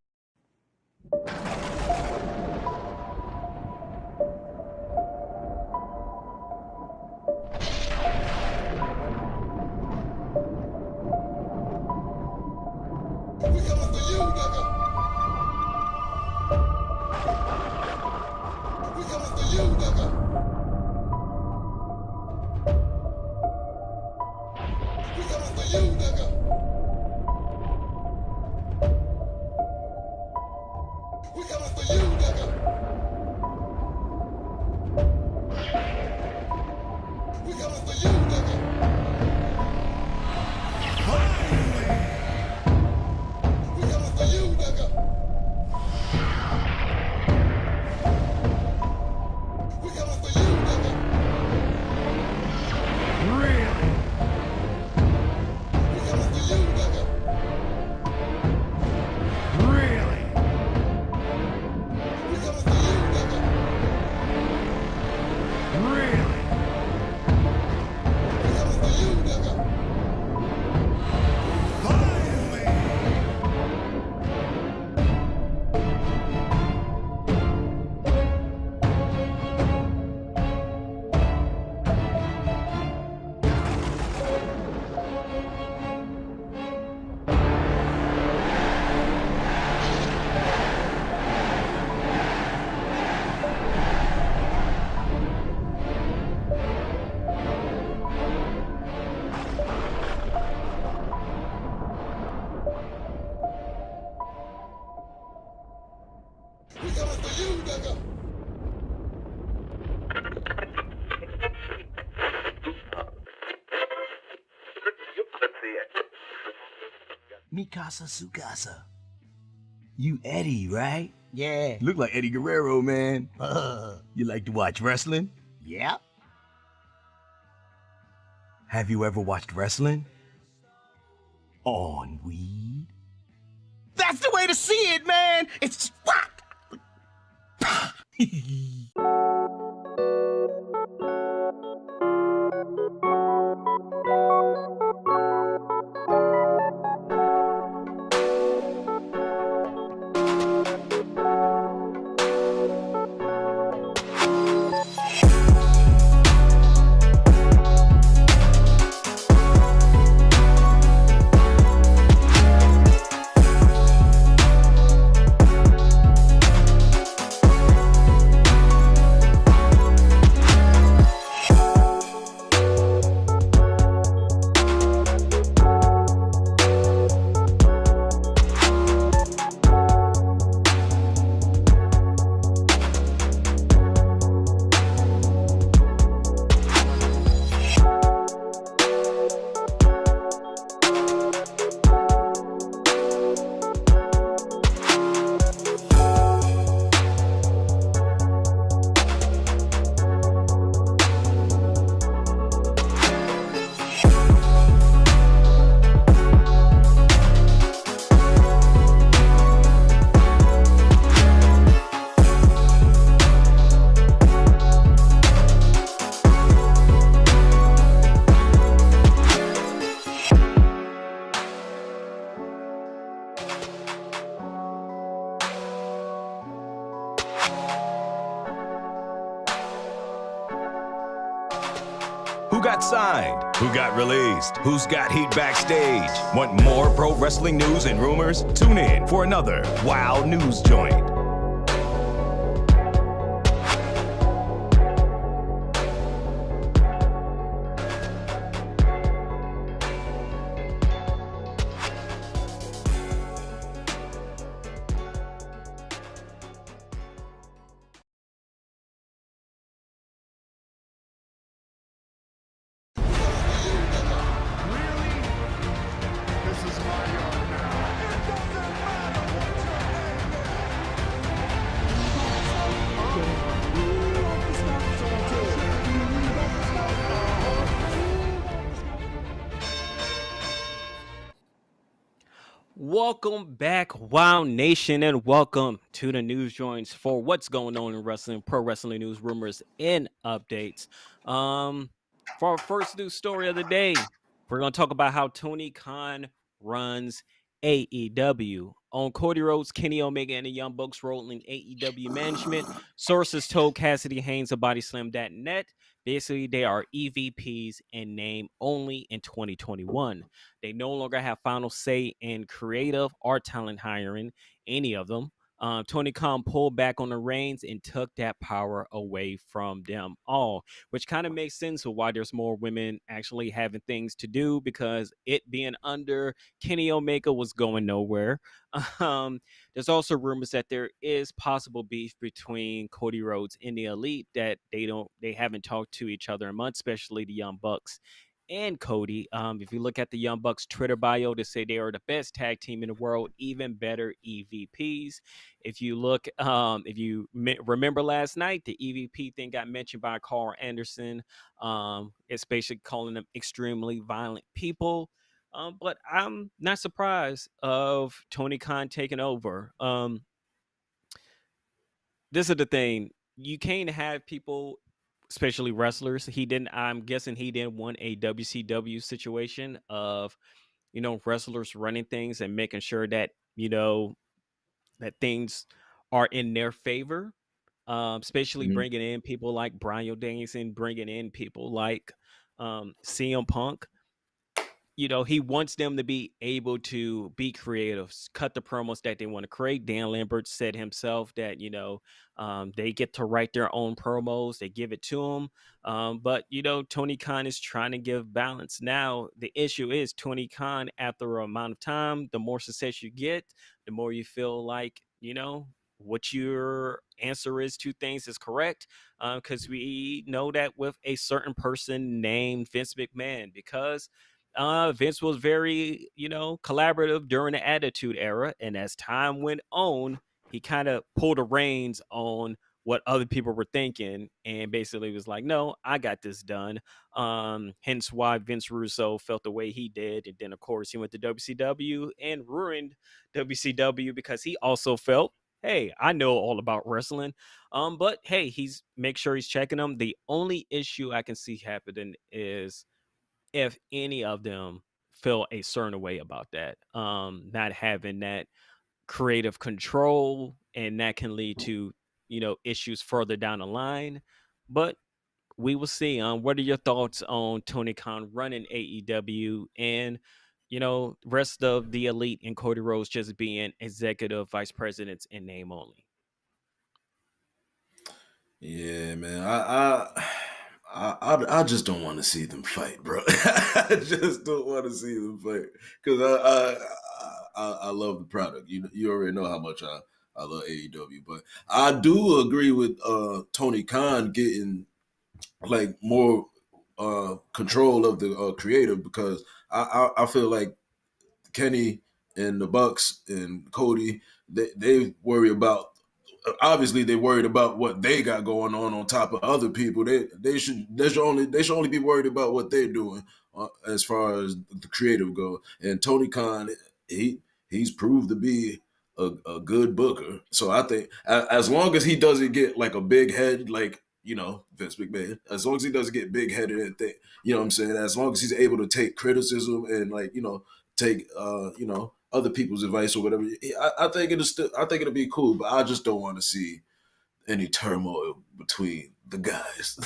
Mikasa Sukasa. You Eddie, right? Yeah. Look like Eddie Guerrero, man. You like to watch wrestling? Yeah. Have you ever watched wrestling? On weed? That's the way to see it, man! It's Who got signed? Who got released? Who's got heat backstage? Want more pro wrestling news and rumors? Tune in for another Wow News Joint. This is my yard now. It doesn't matter what your name is. Welcome back, Wow Nation, and welcome to the news joints for what's going on in wrestling, pro wrestling news, rumors, and updates. For our first news story of the day, we're going to talk about how Tony Khan runs AEW. On Cody Rhodes, Kenny Omega, and the Young Bucks role in AEW management, sources told Cassidy Haynes of BodySlam.net. Basically, they are EVPs in name only in 2021. They no longer have final say in creative or talent hiring, any of them. Tony Khan pulled back on the reins and took that power away from them all, which kind of makes sense of why there's more women actually having things to do, because it being under Kenny Omega was going nowhere. There's also rumors that there is possible beef between Cody Rhodes and the Elite, that they haven't talked to each other in months, especially the Young Bucks and Cody. If you look at the Young Bucks Twitter bio, they say they are the best tag team in the world, even better EVPs. If you look, if you remember last night, the EVP thing got mentioned by Carl Anderson. It's basically calling them extremely violent people. But I'm not surprised of Tony Khan taking over. This is the thing. You can't have people, especially wrestlers. I'm guessing he didn't want a WCW situation of, wrestlers running things and making sure that, that things are in their favor. Especially bringing in people like Bryan Danielson, bringing in people like CM Punk. He wants them to be able to be creative, cut the promos that they want to create. Dan Lambert said himself that, they get to write their own promos, they give it to them. But, Tony Khan is trying to give balance. Now, the issue is Tony Khan, after a amount of time, the more success you get, the more you feel like, what your answer is to things is correct. Because we know that with a certain person named Vince McMahon, because Vince was very, collaborative during the Attitude Era, and as time went on, he kind of pulled the reins on what other people were thinking, and basically was like, "No, I got this done." Hence why Vince Russo felt the way he did, and then of course he went to WCW and ruined WCW because he also felt, "Hey, I know all about wrestling." But hey, he's make sure he's checking them. The only issue I can see happening is if any of them feel a certain way about that, not having that creative control, and that can lead to issues further down the line. But we will see. What are your thoughts on Tony Khan running AEW, and rest of the elite and Cody Rhodes just being executive vice presidents in name only? Yeah, man. I just don't want to see them fight, bro. I just don't want to see them fight because I love the product. You already know how much I love AEW, but I do agree with Tony Khan getting like more control of the creative, because I feel like Kenny and the Bucks and Cody, they worry about, obviously they worried about what they got going on top of other people. They should only be worried about what they're doing as far as the creative goes. And Tony Khan, he's proved to be a good booker. So I think as long as he doesn't get like a big head, like Vince McMahon, as long as he doesn't get big headed and think, you know what I'm saying, as long as he's able to take criticism and like take other people's advice or whatever, I think it'll be cool. But I just don't want to see any turmoil between the guys.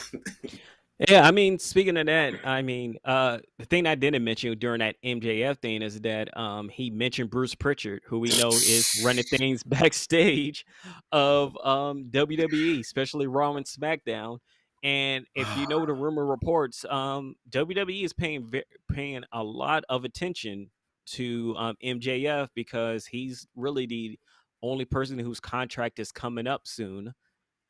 Yeah, I mean, speaking of that, I mean, the thing I didn't mention during that MJF thing is that he mentioned Bruce Pritchard, who we know is running things backstage of WWE, especially Raw and SmackDown. And if you know the rumor reports, WWE is paying a lot of attention to MJF because he's really the only person whose contract is coming up soon,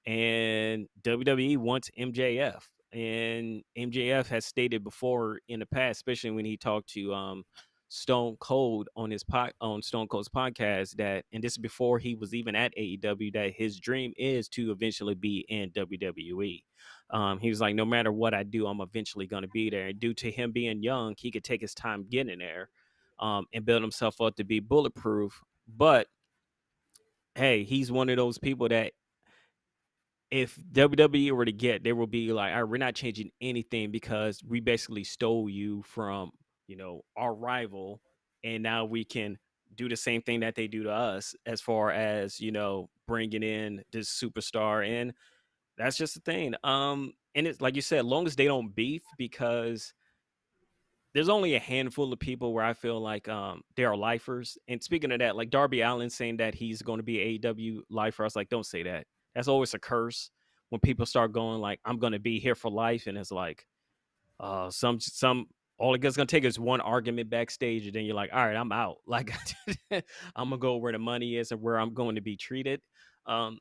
and WWE wants MJF. And MJF has stated before in the past, especially when he talked to Stone Cold on on Stone Cold's podcast, that, and this is before he was even at AEW, that his dream is to eventually be in WWE. He was like, no matter what I do, I'm eventually going to be there. And due to him being young, he could take his time getting there, and build himself up to be bulletproof. But hey, he's one of those people that if WWE were to get, they will be like, all right, we're not changing anything because we basically stole you from, our rival. And now we can do the same thing that they do to us as far as, bringing in this superstar. And that's just the thing. And it's like you said, long as they don't beef, because there's only a handful of people where I feel like they are lifers. And speaking of that, like Darby Allin saying that he's going to be a AEW lifer, I was like, don't say that. That's always a curse when people start going like, I'm going to be here for life, and it's like, some all it gonna take is one argument backstage, and then you're like, all right, I'm out. Like, I'm gonna go where the money is and where I'm going to be treated. Um,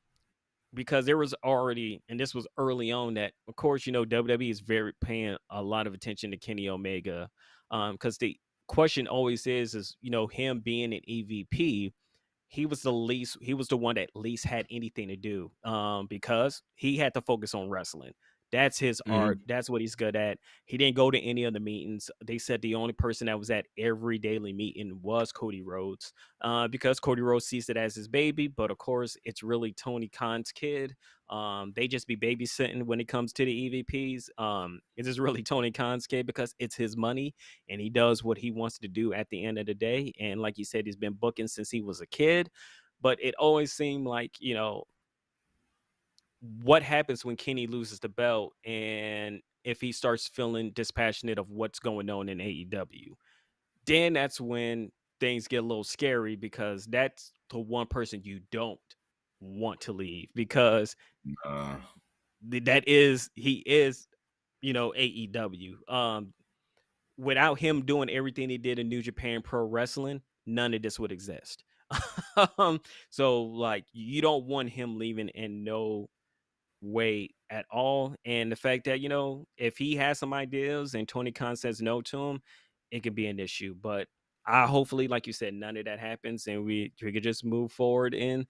because there was already, and this was early on, that of course WWE is very paying a lot of attention to Kenny Omega, because the question always is him being an EVP, he was the one that least had anything to do, because he had to focus on wrestling. That's his art. Mhm. That's what he's good at. He didn't go to any of the meetings. They said the only person that was at every daily meeting was Cody Rhodes, because Cody Rhodes sees it as his baby. But of course, it's really Tony Khan's kid. They just be babysitting when it comes to the EVPs. It is really Tony Khan's kid because it's his money, and he does what he wants to do at the end of the day. And like you said, he's been booking since he was a kid. But it always seemed like, what happens when Kenny loses the belt, and if he starts feeling dispassionate of what's going on in AEW, then that's when things get a little scary, because that's the one person you don't want to leave, because Uh, he is, AEW. Without him doing everything he did in New Japan Pro Wrestling, none of this would exist. So like, you don't want him leaving in no way at all. And the fact that, if he has some ideas and Tony Khan says no to him, it could be an issue. But I hopefully, like you said, none of that happens, and we could just move forward and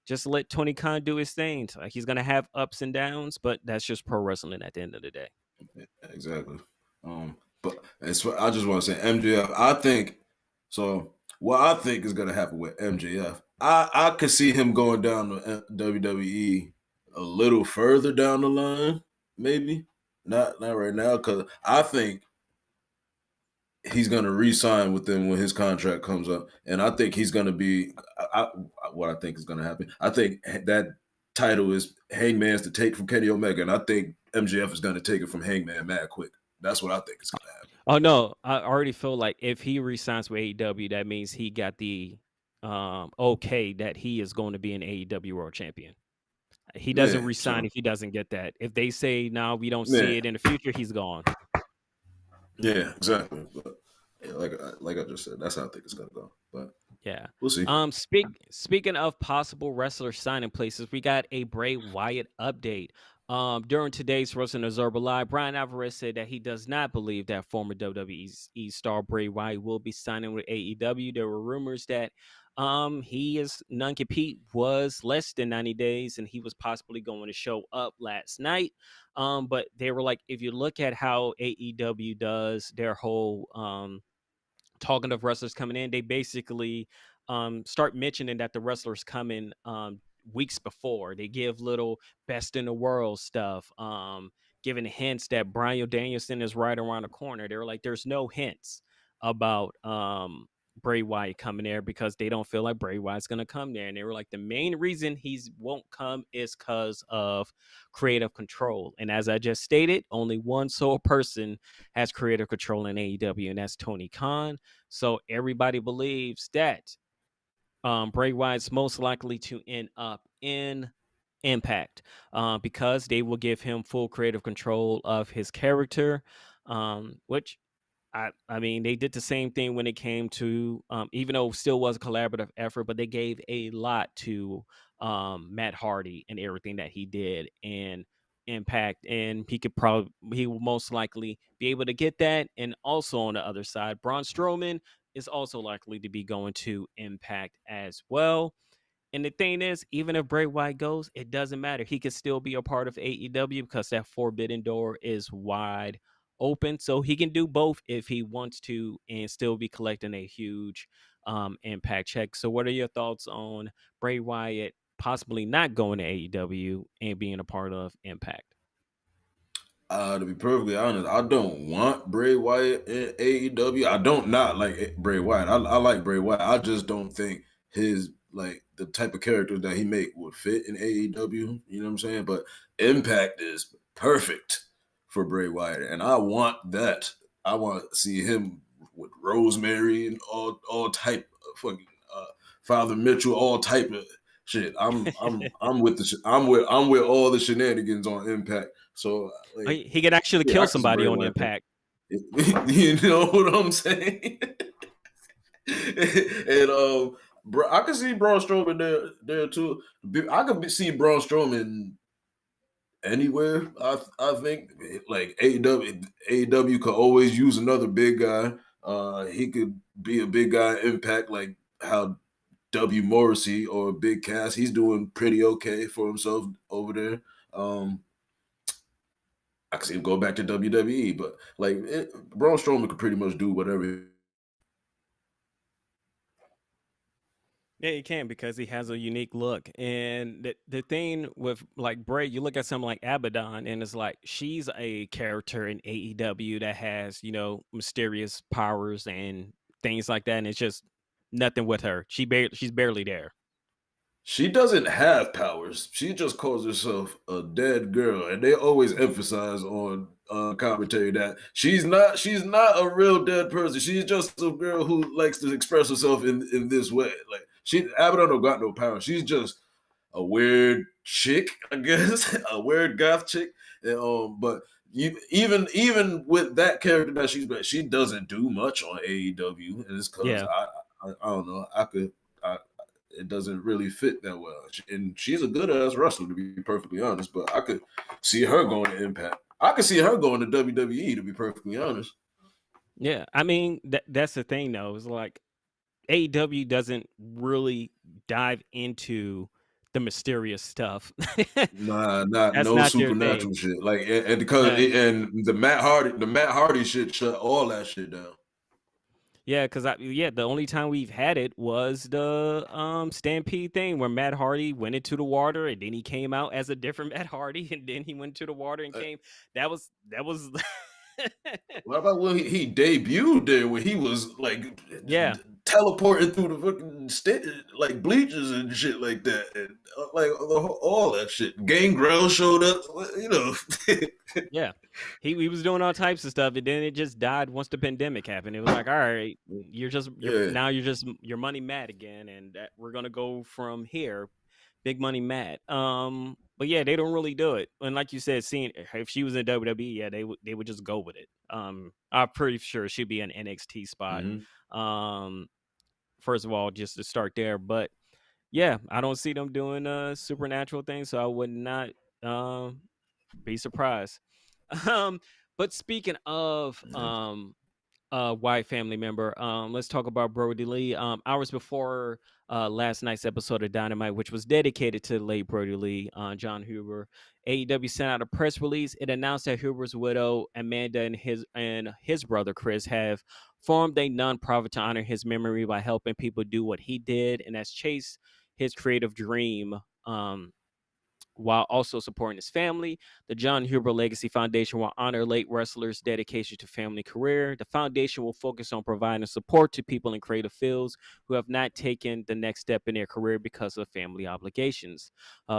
just let Tony Khan do his thing. Like, he's gonna have ups and downs, but that's just pro wrestling at the end of the day. Exactly. But I just want to say MJF. I think so. What I think is going to happen with MJF, I could see him going down to WWE a little further down the line, maybe not right now, because I think he's going to re-sign with them when his contract comes up, and I think he's going to be. What I think is going to happen, I think that title is Hangman's to take from Kenny Omega, and I think MJF is going to take it from Hangman mad quick. That's what I think is going to happen. Oh no, I already feel like if he resigns with AEW, that means he got the okay that he is going to be an AEW World Champion. He doesn't resign if he doesn't get that. If they say no, we don't see it in the future, he's gone. Yeah, exactly. But yeah, like I just said, that's how I think it's gonna go. But yeah, we'll see. Speaking of possible wrestler signing places, we got a Bray Wyatt update. During today's Wrestling Observer Live, Brian Alvarez said that he does not believe that former WWE star Bray Wyatt will be signing with AEW. There were rumors that his non-compete was less than 90 days and he was possibly going to show up last night. But they were like, if you look at how AEW does their whole talking of wrestlers coming in, they basically start mentioning that the wrestlers coming weeks before. They give little best in the world stuff, giving hints that Bryan Danielson is right around the corner. They were like, there's no hints about Bray Wyatt coming there because they don't feel like Bray Wyatt's going to come there. And they were like, the main reason he won't come is because of creative control. And as I just stated, only one sole person has creative control in AEW, and that's Tony Khan. So everybody believes that Bray Wyatt's most likely to end up in Impact because they will give him full creative control of his character, which I mean, they did the same thing when it came to, even though it still was a collaborative effort, but they gave a lot to Matt Hardy and everything that he did and Impact, and he will most likely be able to get that. And also on the other side, Braun Strowman is also likely to be going to Impact as well. And the thing is, even if Bray Wyatt goes, it doesn't matter. He could still be a part of AEW because that forbidden door is wide open. So he can do both if he wants to and still be collecting a huge Impact check. So what are your thoughts on Bray Wyatt possibly not going to AEW and being a part of Impact? To be perfectly honest, I don't want Bray Wyatt in AEW. I don't not like Bray Wyatt. I like Bray Wyatt. I just don't think his the type of characters that he make would fit in AEW. You know what I'm saying? But Impact is perfect for Bray Wyatt, and I want that. I want to see him with Rosemary and all type of fucking Father Mitchell, all type of shit. I'm with all the shenanigans on Impact. So he could actually kill somebody on Impact. You know what I'm saying? And bro, I could see Braun Strowman there too. I could see Braun Strowman anywhere. I think like AEW could always use another big guy. He could be a big guy Impact, like how W. Morrissey or Big Cass. He's doing pretty okay for himself over there. I could see him go back to WWE, but Braun Strowman could pretty much do whatever. Yeah, he can because he has a unique look. And the thing with like Bray, you look at something like Abaddon, and it's like she's a character in AEW that has, mysterious powers and things like that. And it's just nothing with her. She's barely there. She doesn't have powers. She just calls herself a dead girl, and they always emphasize on commentary that she's not a real dead person. She's just a girl who likes to express herself in this way. Like Abaddon don't got no power. She's just a weird chick, I guess, a weird goth chick. And, but even with that character that she doesn't do much on AEW, and it's because I don't know. It doesn't really fit that well. And she's a good ass wrestler, to be perfectly honest, but I could see her going to Impact. I could see her going to WWE, to be perfectly honest. Yeah, I mean that's the thing though. It's like AEW doesn't really dive into the mysterious stuff. Nah, not That's no not their thing. supernatural shit. Like, and because Uh, the Matt Hardy shit shut all that shit down. yeah, because the only time we've had it was the Stampede thing where Matt Hardy went into the water and then he came out as a different Matt Hardy and then he went to the water and Uh, came. That was What about when he debuted there, when he was like yeah. teleporting through the fucking like bleachers and shit like that, and like all that shit. Gangrel showed up, you know. Yeah. He was doing all types of stuff, and then it just died once the pandemic happened. It was like, all right, Yeah. you're just your money mad again, and we're gonna go from here, big money mad. But yeah, they don't really do it. And like you said, seeing if she was in WWE, yeah, they would just go with it. I'm pretty sure she'd be an NXT spot. Hmm. Um, first of all, just to start there, but yeah, I don't see them doing supernatural things, so I would not um be surprised. Um, but speaking of white family member, let's talk about Brody Lee. Hours before last night's episode of Dynamite, which was dedicated to the late Brody Lee, John Huber, AEW sent out a press release. It announced that Huber's widow Amanda and his brother Chris have formed a nonprofit to honor his memory by helping people do what he did, and that's chase his creative dream. While also supporting his family. The John Huber Legacy Foundation will honor late wrestlers' dedication to family career. The foundation will focus on providing support to people in creative fields who have not taken the next step in their career because of family obligations.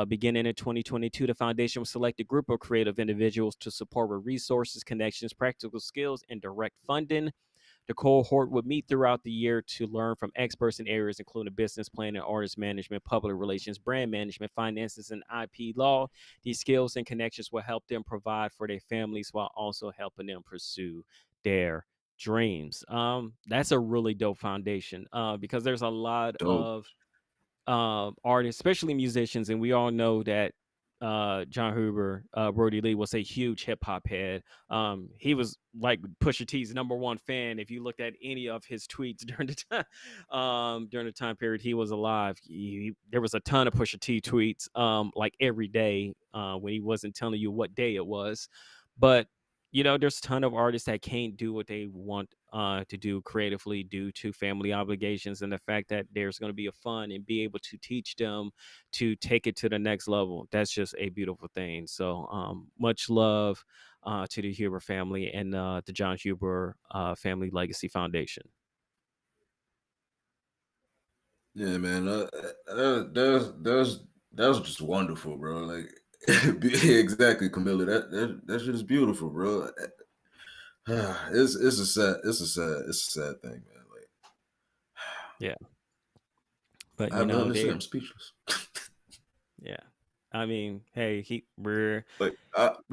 Beginning in 2022, the foundation will select a group of creative individuals to support with resources, connections, practical skills, and direct funding. The cohort would meet throughout the year to learn from experts in areas including business planning, artist management, public relations, brand management, finances, and IP law. These skills and connections will help them provide for their families while also helping them pursue their dreams. That's a really dope foundation because there's a lot Dope. of artists, especially musicians, and we all know that John Huber, Brody Lee was a huge hip hop head. He was like Pusha T's #1 fan. If you looked at any of his tweets during the time period he was alive, there was a ton of Pusha T tweets, like every day, when he wasn't telling you what day it was. But there's a ton of artists that can't do what they want to do creatively due to family obligations, and the fact that there's going to be a fun and be able to teach them to take it to the next level. That's just a beautiful thing. So much love to the Huber family and the John Huber Family Legacy Foundation. Yeah, man. That was just wonderful, bro. Like, exactly, Camilla. That shit is beautiful, bro. It's a sad thing, man. Like, Yeah, but I have nothing to say. I'm speechless. yeah, I mean, hey, we're Like,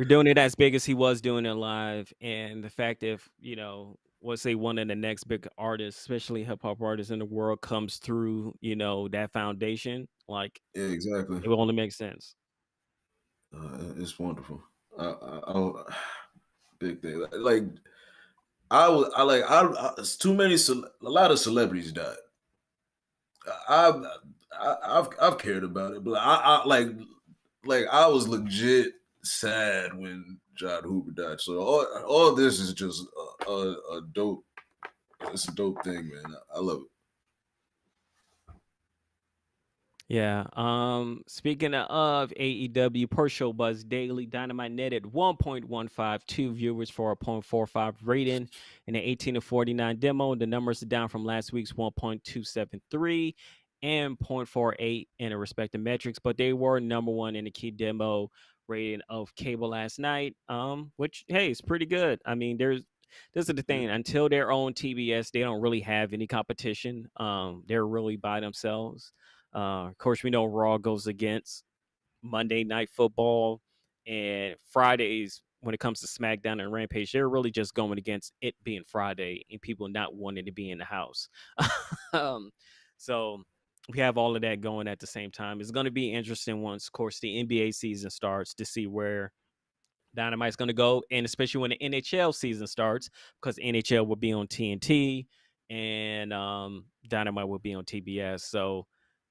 doing it as big as he was doing it live, and the fact if let's say one of the next big artists, especially hip hop artists in the world, comes through that foundation, like yeah, exactly. it will only make sense. It's wonderful. Big thing. Like, I was, I like, it's too many. A lot of celebrities died. I've, I've cared about it, but like I was legit sad when John Hoover died. So all this is just a dope. It's a dope thing, man. I love it. Yeah. Speaking of AEW, per show buzz daily, Dynamite netted 1.152 viewers for a 0.45 rating in the 18 to 49 demo. The numbers are down from last week's 1.273 and 0.48 in the respective metrics, but they were #1 in the key demo rating of cable last night. Which hey, is pretty good. I mean, this is the Yeah. thing. Until their own TBS, they don't really have any competition. They're really by themselves. Of course, we know Raw goes against Monday Night Football, and Fridays when it comes to SmackDown and Rampage, they're really just going against it being Friday and people not wanting to be in the house. um, so we have all of that going at the same time. It's going to be interesting once, of course, the NBA season starts to see where Dynamite's going to go, and especially when the NHL season starts, because NHL will be on TNT and Dynamite will be on TBS. So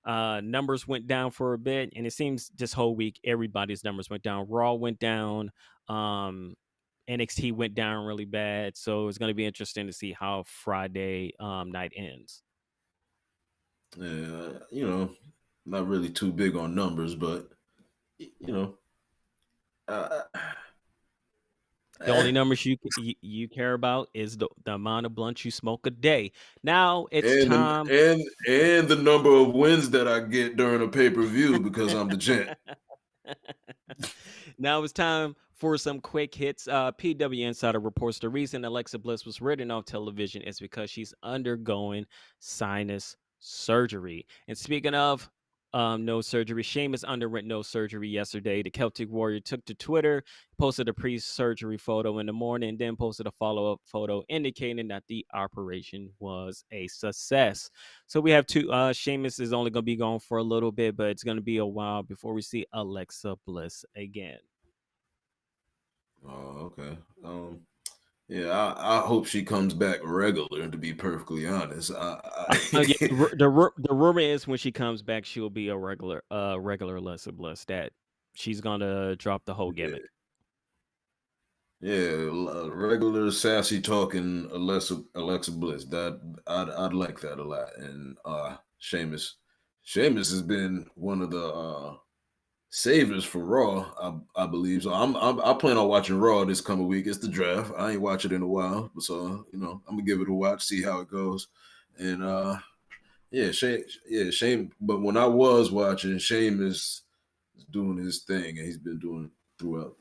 numbers went down for a bit, and it seems this whole week everybody's numbers went down. Raw went down, NXT went down really bad. So it's going to be interesting to see how Friday night ends. Yeah, not really too big on numbers, but uh, The only numbers you care about is the amount of blunts you smoke a day. Now it's time. And the number of wins that I get during a pay-per-view because I'm the champ. Now it's time for some quick hits. PW Insider reports the reason Alexa Bliss was written off television is because she's undergoing sinus surgery. And speaking of no surgery, Sheamus underwent no surgery yesterday. The Celtic Warrior took to Twitter, posted a pre-surgery photo in the morning, and then posted a follow-up photo indicating that the operation was a success. So we have two. Sheamus is only going to be gone for a little bit, but it's going to be a while before we see Alexa Bliss again. Oh, okay. Yeah, I hope she comes back regular. To be perfectly honest, Yeah, the rumor is when she comes back, she'll be a regular Alexa Bliss. That she's gonna drop the whole gimmick. Yeah, regular sassy talking Alexa Bliss. That I'd like that a lot. And Sheamus has been one of the savers for Raw, I believe. So I plan on watching Raw this coming week. It's the draft. I ain't watched it in a while, so I'm gonna give it a watch, see how it goes. And Shane. But when I was watching, Shane is doing his thing, and he's been doing it throughout.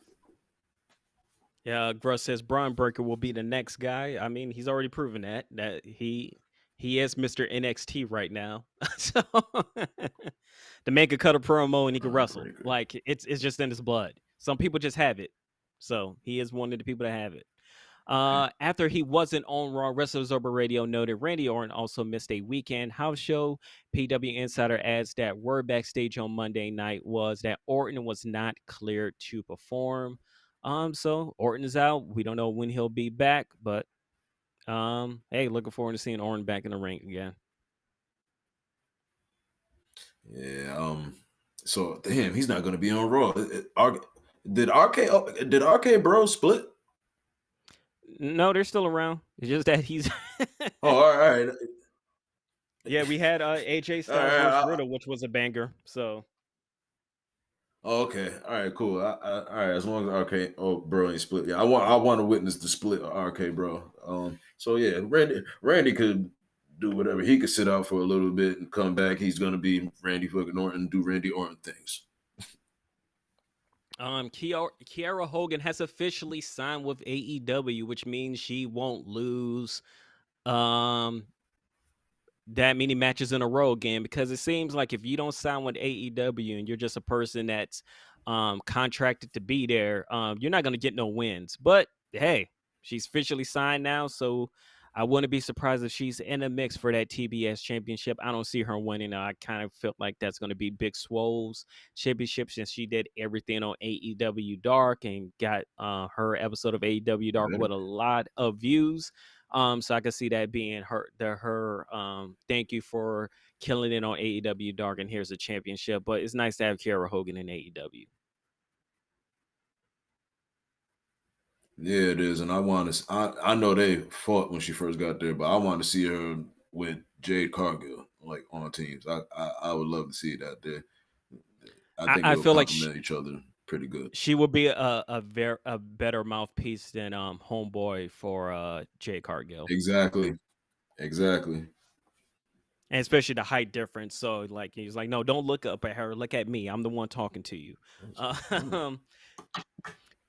Yeah, Gruss says Braun Breaker will be the next guy. I mean, he's already proven that he is Mr. NXT right now. So the man could cut a promo and he could wrestle. Breaker. Like it's just in his blood. Some people just have it. So he is one of the people that have it. After he wasn't on Raw, Wrestlers Over Radio noted Randy Orton also missed a weekend house show. PW Insider adds that word backstage on Monday night was that Orton was not cleared to perform. So Orton is out. We don't know when he'll be back, but hey, looking forward to seeing Orton back in the ring again. Yeah. So damn, he's not going to be on Raw. Did RK Bro split? No, they're still around. It's just that he's. Oh, all right. Yeah, we had AJ Styles versus Riddle, which was a banger. So. Oh, okay. All right. Cool. All right. As long as RK Bro ain't split. Yeah, I want to witness the split of RK Bro. So yeah, Randy could do whatever. He could sit out for a little bit and come back. He's gonna be Randy fucking Orton, do Randy Orton things. Kiara Hogan has officially signed with AEW, which means she won't lose that many matches in a row again, because it seems like if you don't sign with AEW and you're just a person that's contracted to be there, you're not going to get no wins. But hey, she's officially signed now, so I wouldn't be surprised if she's in a mix for that TBS championship. I don't see her winning. I kind of felt like that's going to be Big Swole's championship, since she did everything on AEW Dark and got her episode of AEW Dark with a lot of views. So I can see that being her thank you for killing it on AEW Dark, and here's a championship. But it's nice to have Kiara Hogan in AEW. Yeah, it is, and I want to. I know they fought when she first got there, but I want to see her with Jade Cargill like on teams. I would love to see that there. I think they'll complement each other pretty good. She would be a better mouthpiece than Homeboy for Jade Cargill. Exactly. And especially the height difference. So like he's like, no, don't look up at her. Look at me. I'm the one talking to you.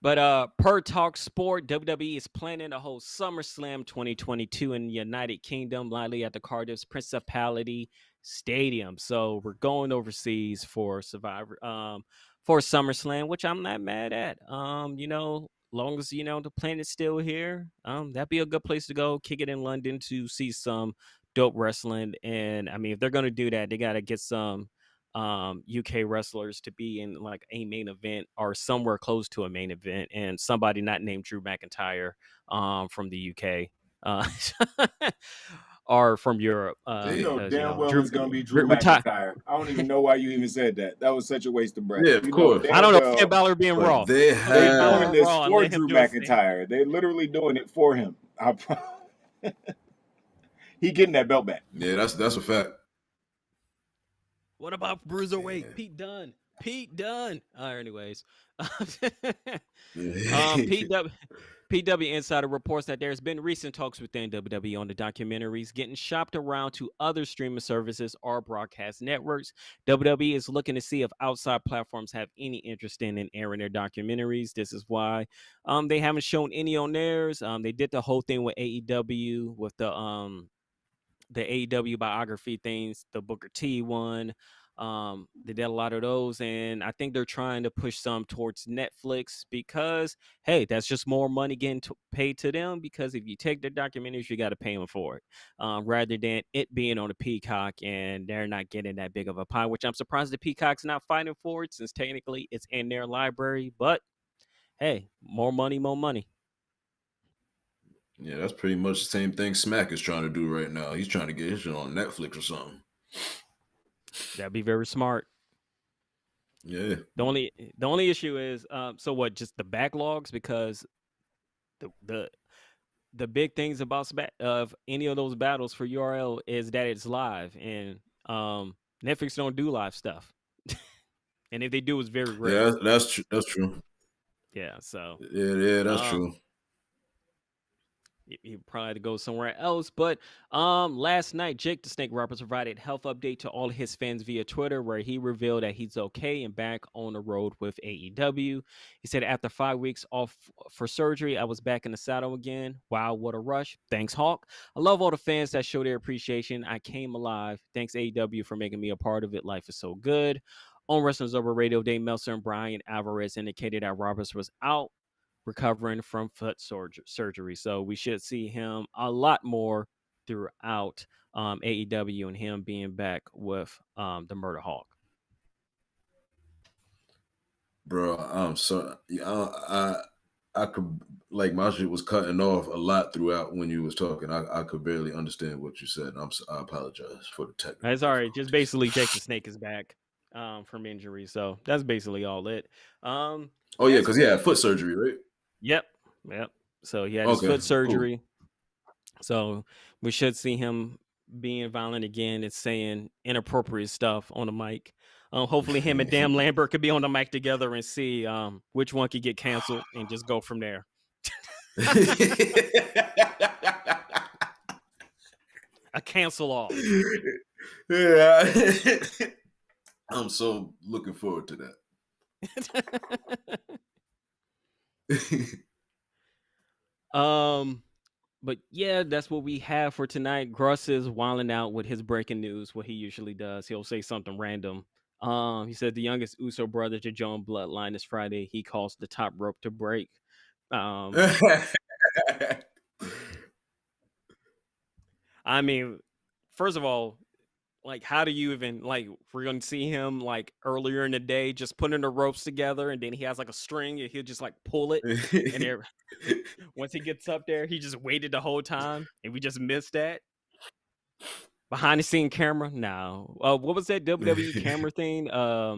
But per Talk Sport, WWE is planning to hold SummerSlam 2022 in the United Kingdom, likely at the Cardiff's Principality Stadium. So we're going overseas for for SummerSlam, which I'm not mad at. Long as the planet's still here, that'd be a good place to go. Kick it in London to see some dope wrestling. And I mean, if they're gonna do that, they gotta get some UK wrestlers to be in like a main event or somewhere close to a main event, and somebody not named Drew McIntyre from the UK or from Europe. You know Because damn well it's gonna be Drew retire. McIntyre. I don't even know why you even said that. That was such a waste of breath. Yeah, of You course. know I damn don't know well Finn Balor being But Raw. they they Finn Balor doing have this Raw and for let him Drew do his thing. McIntyre. They're literally doing it for him. He getting that belt back. yeah, that's a fact. What about Bruiserweight? Pete Dunne. Pete Dunne. Anyways. PW Insider reports that there's been recent talks within WWE on the documentaries getting shopped around to other streaming services or broadcast networks. WWE is looking to see if outside platforms have any interest in airing their documentaries. This is why they haven't shown any on theirs. They did the whole thing with AEW with the AEW biography things, the Booker T one. They did a lot of those, and I think they're trying to push some towards Netflix because, hey, that's just more money getting paid to them. Because if you take their documentaries, you got to pay them for it, rather than it being on a Peacock and they're not getting that big of a pie. Which I'm surprised the Peacock's not fighting for it, since technically it's in their library. But hey, more money, more money. Yeah, that's pretty much the same thing Smack is trying to do right now. He's trying to get his shit on Netflix or something. That'd be very smart. Yeah. The only issue is so what, just the backlogs, because the big things about of any of those battles for URL is that it's live, and Netflix don't do live stuff. And if they do, it's very rare. Yeah, that's true. Yeah, so Yeah, that's true. You probably had to go somewhere else. But last night, Jake the Snake Roberts provided health update to all his fans via Twitter, where he revealed that he's okay and back on the road with AEW. He said, after 5 weeks off for surgery, I was back in the saddle again. Wow, what a rush. Thanks, Hawk. I love all the fans that show their appreciation. I came alive. Thanks, AEW, for making me a part of it. Life is so good. On Wrestling Observer Radio, Dave Meltzer and Brian Alvarez indicated that Roberts was out recovering from foot surgery. So we should see him a lot more throughout AEW, and him being back with the Murder Hawk. Bro, I'm sorry. I could, like, my shit was cutting off a lot throughout when you was talking. I could barely understand what you said. I apologize for the technical. That's all right. Just basically Jake the Snake is back from injury. So that's basically all it. Oh yeah, because he had foot surgery, right? Yep. So he had his foot surgery. Cool. So we should see him being violent again. It's saying inappropriate stuff on the mic. Hopefully him and Dan Lambert could be on the mic together and see which one could get canceled and just go from there. A cancel off. Yeah. I'm so looking forward to that. But yeah, that's what we have for tonight. Gruss is wilding out with his breaking news, what he usually does. He'll say something random. He said the youngest Uso brother to join Bloodline this Friday. He calls the top rope to break. I mean, first of all, like, how do you even, like, we're going to see him, like, earlier in the day just putting the ropes together, and then he has, like, a string, and he'll just, like, pull it, and once he gets up there, he just waited the whole time, and we just missed that. Behind the scene camera? No. What was that WWE camera thing?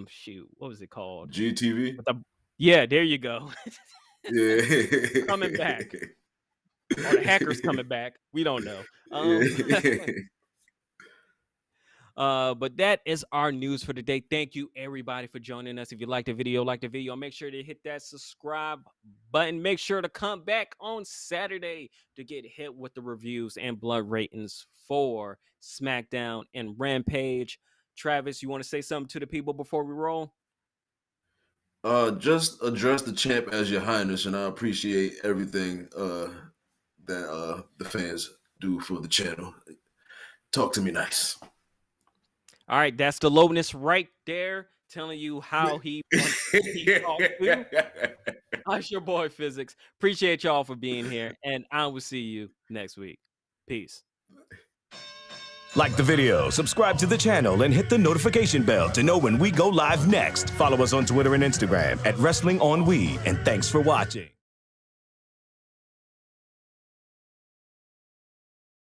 Shoot, what was it called? GTV? Yeah, there you go. Yeah. Coming back. Or the hackers coming back. We don't know. But that is our news for today. Thank you, everybody, for joining us. If you like the video, make sure to hit that subscribe button. Make sure to come back on Saturday to get hit with the reviews and blood ratings for SmackDown and Rampage. Travis, you want to say something to the people before we roll? Just address the champ as your highness, and I appreciate everything that the fans do for the channel. Talk to me nice. All right, that's the lowness right there, telling you how he talks to. That's your boy Physics. Appreciate y'all for being here, and I will see you next week. Peace. Like the video, subscribe to the channel, and hit the notification bell to know when we go live next. Follow us on Twitter and Instagram at Wrestling on We, and thanks for watching.